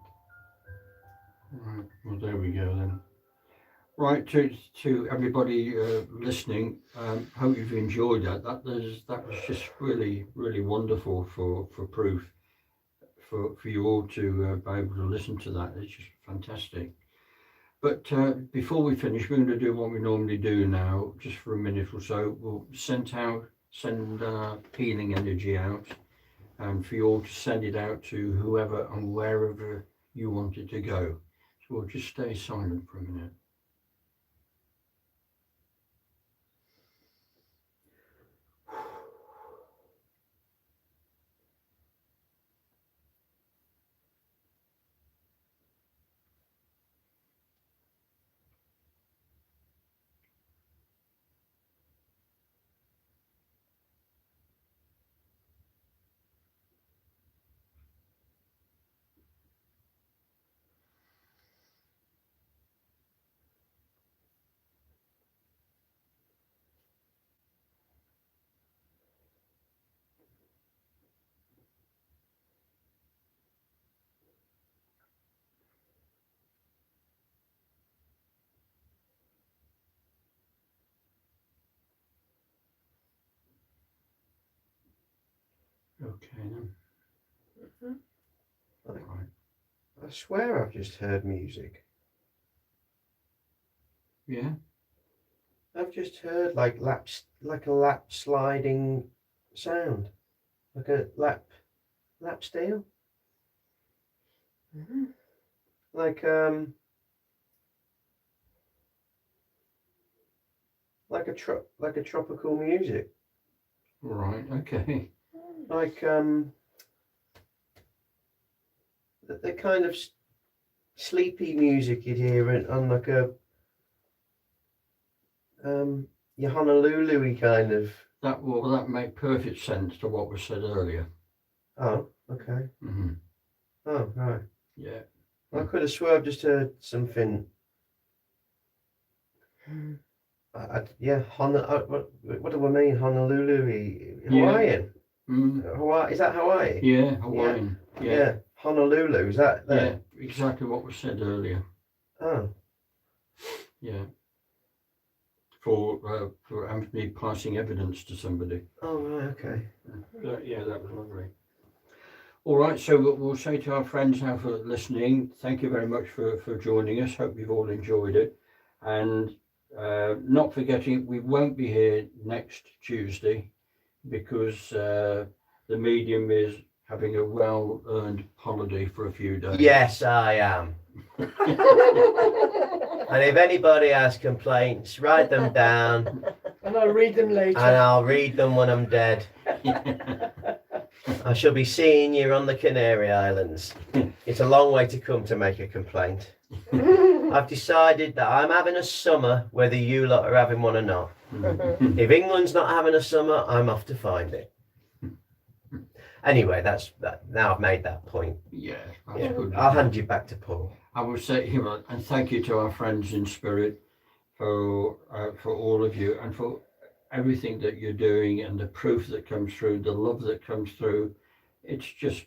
Right. Well, there we go then. Right, to everybody listening, hope you've enjoyed that. That was just really wonderful for proof for you all to be able to listen to that. It's just fantastic. But before we finish, we're going to do what we normally do now, just for a minute or so. We'll send healing energy out, and for you all to send it out to whoever and wherever you want it to go. So we'll just stay silent for a minute. Okay then. Right. I swear I've just heard music. Yeah. I've just heard like a lap sliding sound, like a lap steel, like a tropical music, Right. Okay. like the kind of sleepy music you'd hear on like a your Honolulu-y kind of. That made perfect sense to what was said earlier. Oh, okay. Mm-hmm. Oh, right. Yeah. I could have sworn I've just heard something. Yeah, what do I mean? Honolulu-y? Hawaiian? Hawaii, is that Hawaii? Yeah, Hawaiian. Yeah. Honolulu, is that Yeah, there? exactly what was said earlier. Oh, Yeah. For Anthony passing evidence to somebody. oh, right, okay. Yeah, that was lovely. All right, so we'll say to our friends now for listening, thank you very much for joining us. Hope you've all enjoyed it. And not forgetting, we won't be here next Tuesday because the medium is having a well-earned holiday for a few days. Yes, I am. And if anybody has complaints, write them down And I'll read them later. and I'll read them when I'm dead. I shall be seeing you on the Canary Islands. It's a long way to come to make a complaint. I've decided that I'm having a summer whether you lot are having one or not. If England's not having a summer, I'm off to find it. Anyway, that's that. Now I've made that point. Yeah, that's Yeah. good. I'll hand you back to Paul. I will say, and thank you to our friends in spirit for all of you and for everything that you're doing and the proof that comes through, the love that comes through. It's just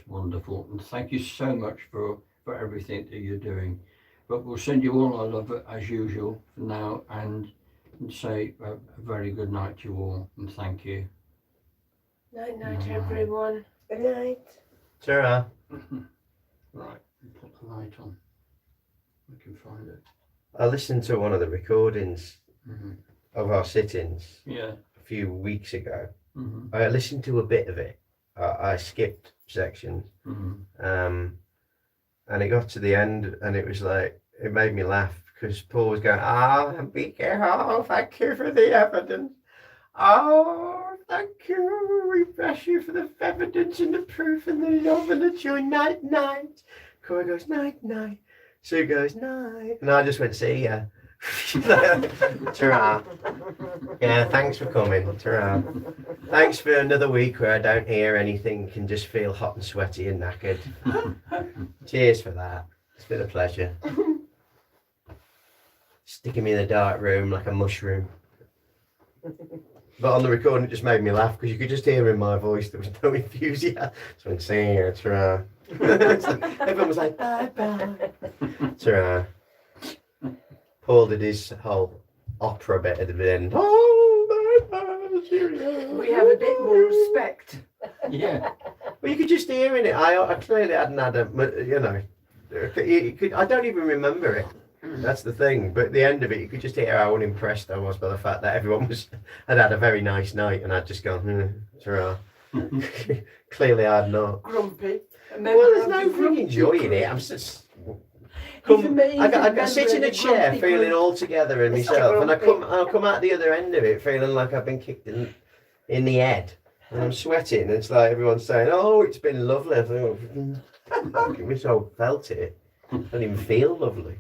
wonderful. And thank you so much for everything that you're doing. But we'll send you all our love as usual for now, and and say a very good night to you all, and thank you. Night, night, everyone. Good night. Ta-ra. Right, put the light on. I can find it. I listened to one of the recordings of our sit-ins Yeah. a few weeks ago. Mm-hmm. I listened to a bit of it. I skipped sections. Mm-hmm. And it got to the end and it was like, it made me laugh because Paul was going, be careful, thank you for the evidence. Oh, thank you, we bless you for the evidence and the proof and the love and the joy. Night, night. Corey goes, night, night. Sue goes, night. And I just went, see ya. Ta-ra. Yeah, thanks for coming. Ta-ra. Thanks for another week where I don't hear anything, can just feel hot and sweaty and knackered. Cheers for that. It's been a pleasure. Sticking me in a dark room like a mushroom. But on the recording, it just made me laugh because you could just hear in my voice there was no enthusiasm. So I'm saying, yeah, ta-ra. Everyone was like, bye bye. Ta-ra. Paul did his whole opera bit at the end. Oh, bye bye, cheerio. We have a bit more respect. Yeah. Well, you could just hear in it. I clearly hadn't had a, you know, I don't even remember it. That's the thing. But at the end of it, you could just hear how unimpressed I was by the fact that everyone had had a very nice night, and I'd just gone, ta-ra. Clearly, I'd not. Grumpy. Well, there's no freaking joy in it. I'm just. I sit in a chair feeling all together in myself, and I'll come out the other end of it feeling like I've been kicked in the head, and I'm sweating. And it's like everyone's saying, "Oh, it's been lovely." I think, I wish I felt it. I don't even feel lovely.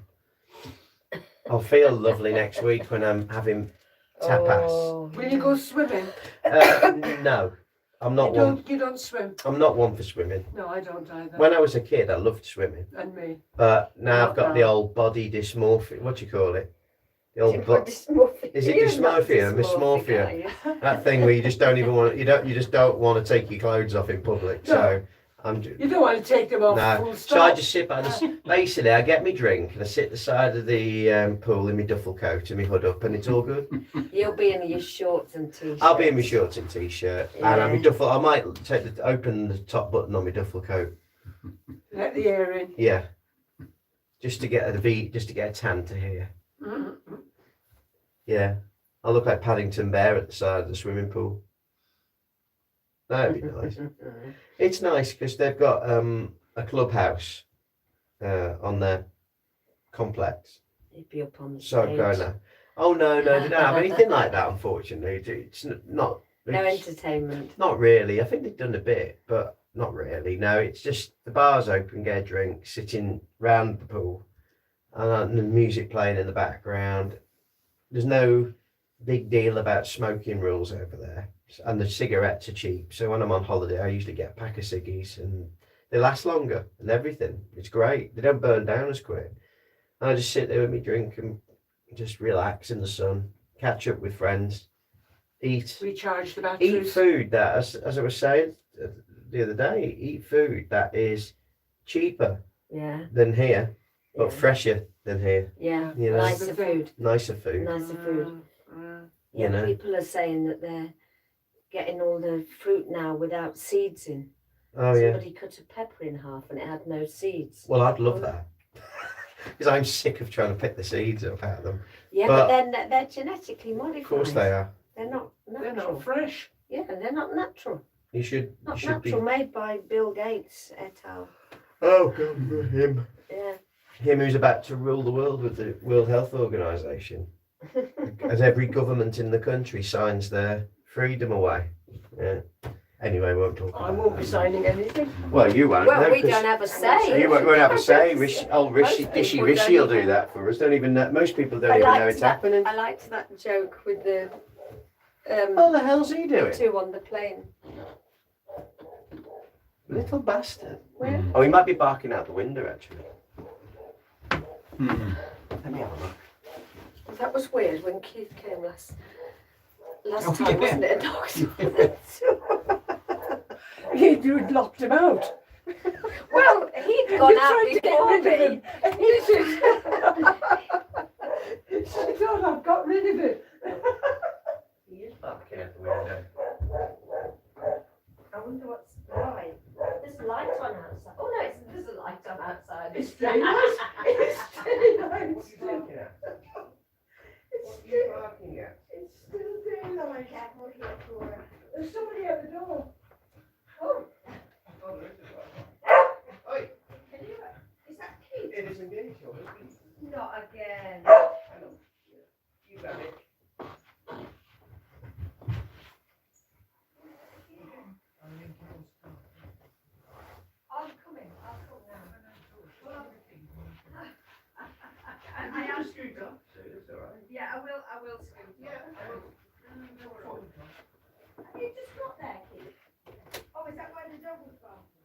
I'll feel lovely next week when I'm having tapas. Oh. Will you go swimming? No, I'm not one. You don't swim. I'm not one for swimming. No, I don't either. When I was a kid, I loved swimming. And me. But now Not I've got now. the old body dysmorphia. What do you call it? The old Dysmorphia. Is it You're not dysmorphia? dysmorphic, are you? that thing where you just don't even want you just don't want to take your clothes off in public. So I'm You don't want to take them off. no. Full So I stop. just sit by the basically I get my drink and I sit at the side of the pool in my duffel coat and my hood up and it's all good. You'll be in your shorts and t-shirts. I'll be in my shorts and t-shirt and my duffel. I might open the top button on my duffel coat. Let the air in. Yeah. Just to get a tan to here. Yeah. I look like Paddington Bear at the side of the swimming pool. That'd be nice. It's nice because they've got a clubhouse on their complex. You'd be up on the So I'm stage. going there. Oh no, they don't have anything like that. Unfortunately, it's not. No It's entertainment. not really. I think they've done a bit, but not really. No, it's just the bar's open, get a drink, sitting round the pool, and the music playing in the background. There's no big deal about smoking rules over there, and the cigarettes are cheap. So when I'm on holiday, I usually get a pack of ciggies, and they last longer and everything. It's great. They don't burn down as quick. And I just sit there with my drink and just relax in the sun, catch up with friends, eat Recharge the eat batteries. food that, as I was saying the other day, eat food that is cheaper Yeah. than here, but Yeah. fresher than here. Yeah. You know. Nicer food. Nicer food. Nicer food. You Yeah. know. People are saying that they're getting all the fruit now without seeds in. Oh yeah. Somebody cut a pepper in half and it had no seeds. Well, I'd love that because I'm sick of trying to pick the seeds up out of them. Yeah, But- but then they're genetically modified. Of course they are. They're not They're natural. not fresh. Yeah, they're not natural. You should. Not you should be. natural, made by Bill Gates et al. Oh God, him. Yeah. Him who's about to rule the world with the World Health Organization. As every government in the country signs their freedom away. Yeah. Anyway, we won't talk about I won't be that. signing anything. Well, you won't. Well, no, we 'cause don't have a say. You won't have a say. Rishi Most Dishy people Rishi will don't. do that for us. Don't even know. Most people don't I even know liked it's that. happening. I liked that joke with the What the hell's he doing? two on the plane. Little bastard. Where? Oh, he might be barking out the window actually. Mm. Let me have a look. That was weird when Keith came last Oh, time, yeah. wasn't it? A You'd locked him out. Well, he'd gone You out tried to get before rid of me. him. He said, "God, I've got rid of it." sun outside. It's daylight. It's daylight. What are you looking at? It's What are you still, barking at? it's still daylight. There's somebody at the door. Oh, Oh, there is as well. Oi, can you? Is that Keith? it is indeed your husband. Not again. Hello. You got it. I'm coming. I'll come now. I am scooter. So it's all right. Yeah, I will scoot. Yeah. I will. Have you just got there, Keith? Oh, is that why the dog was barking?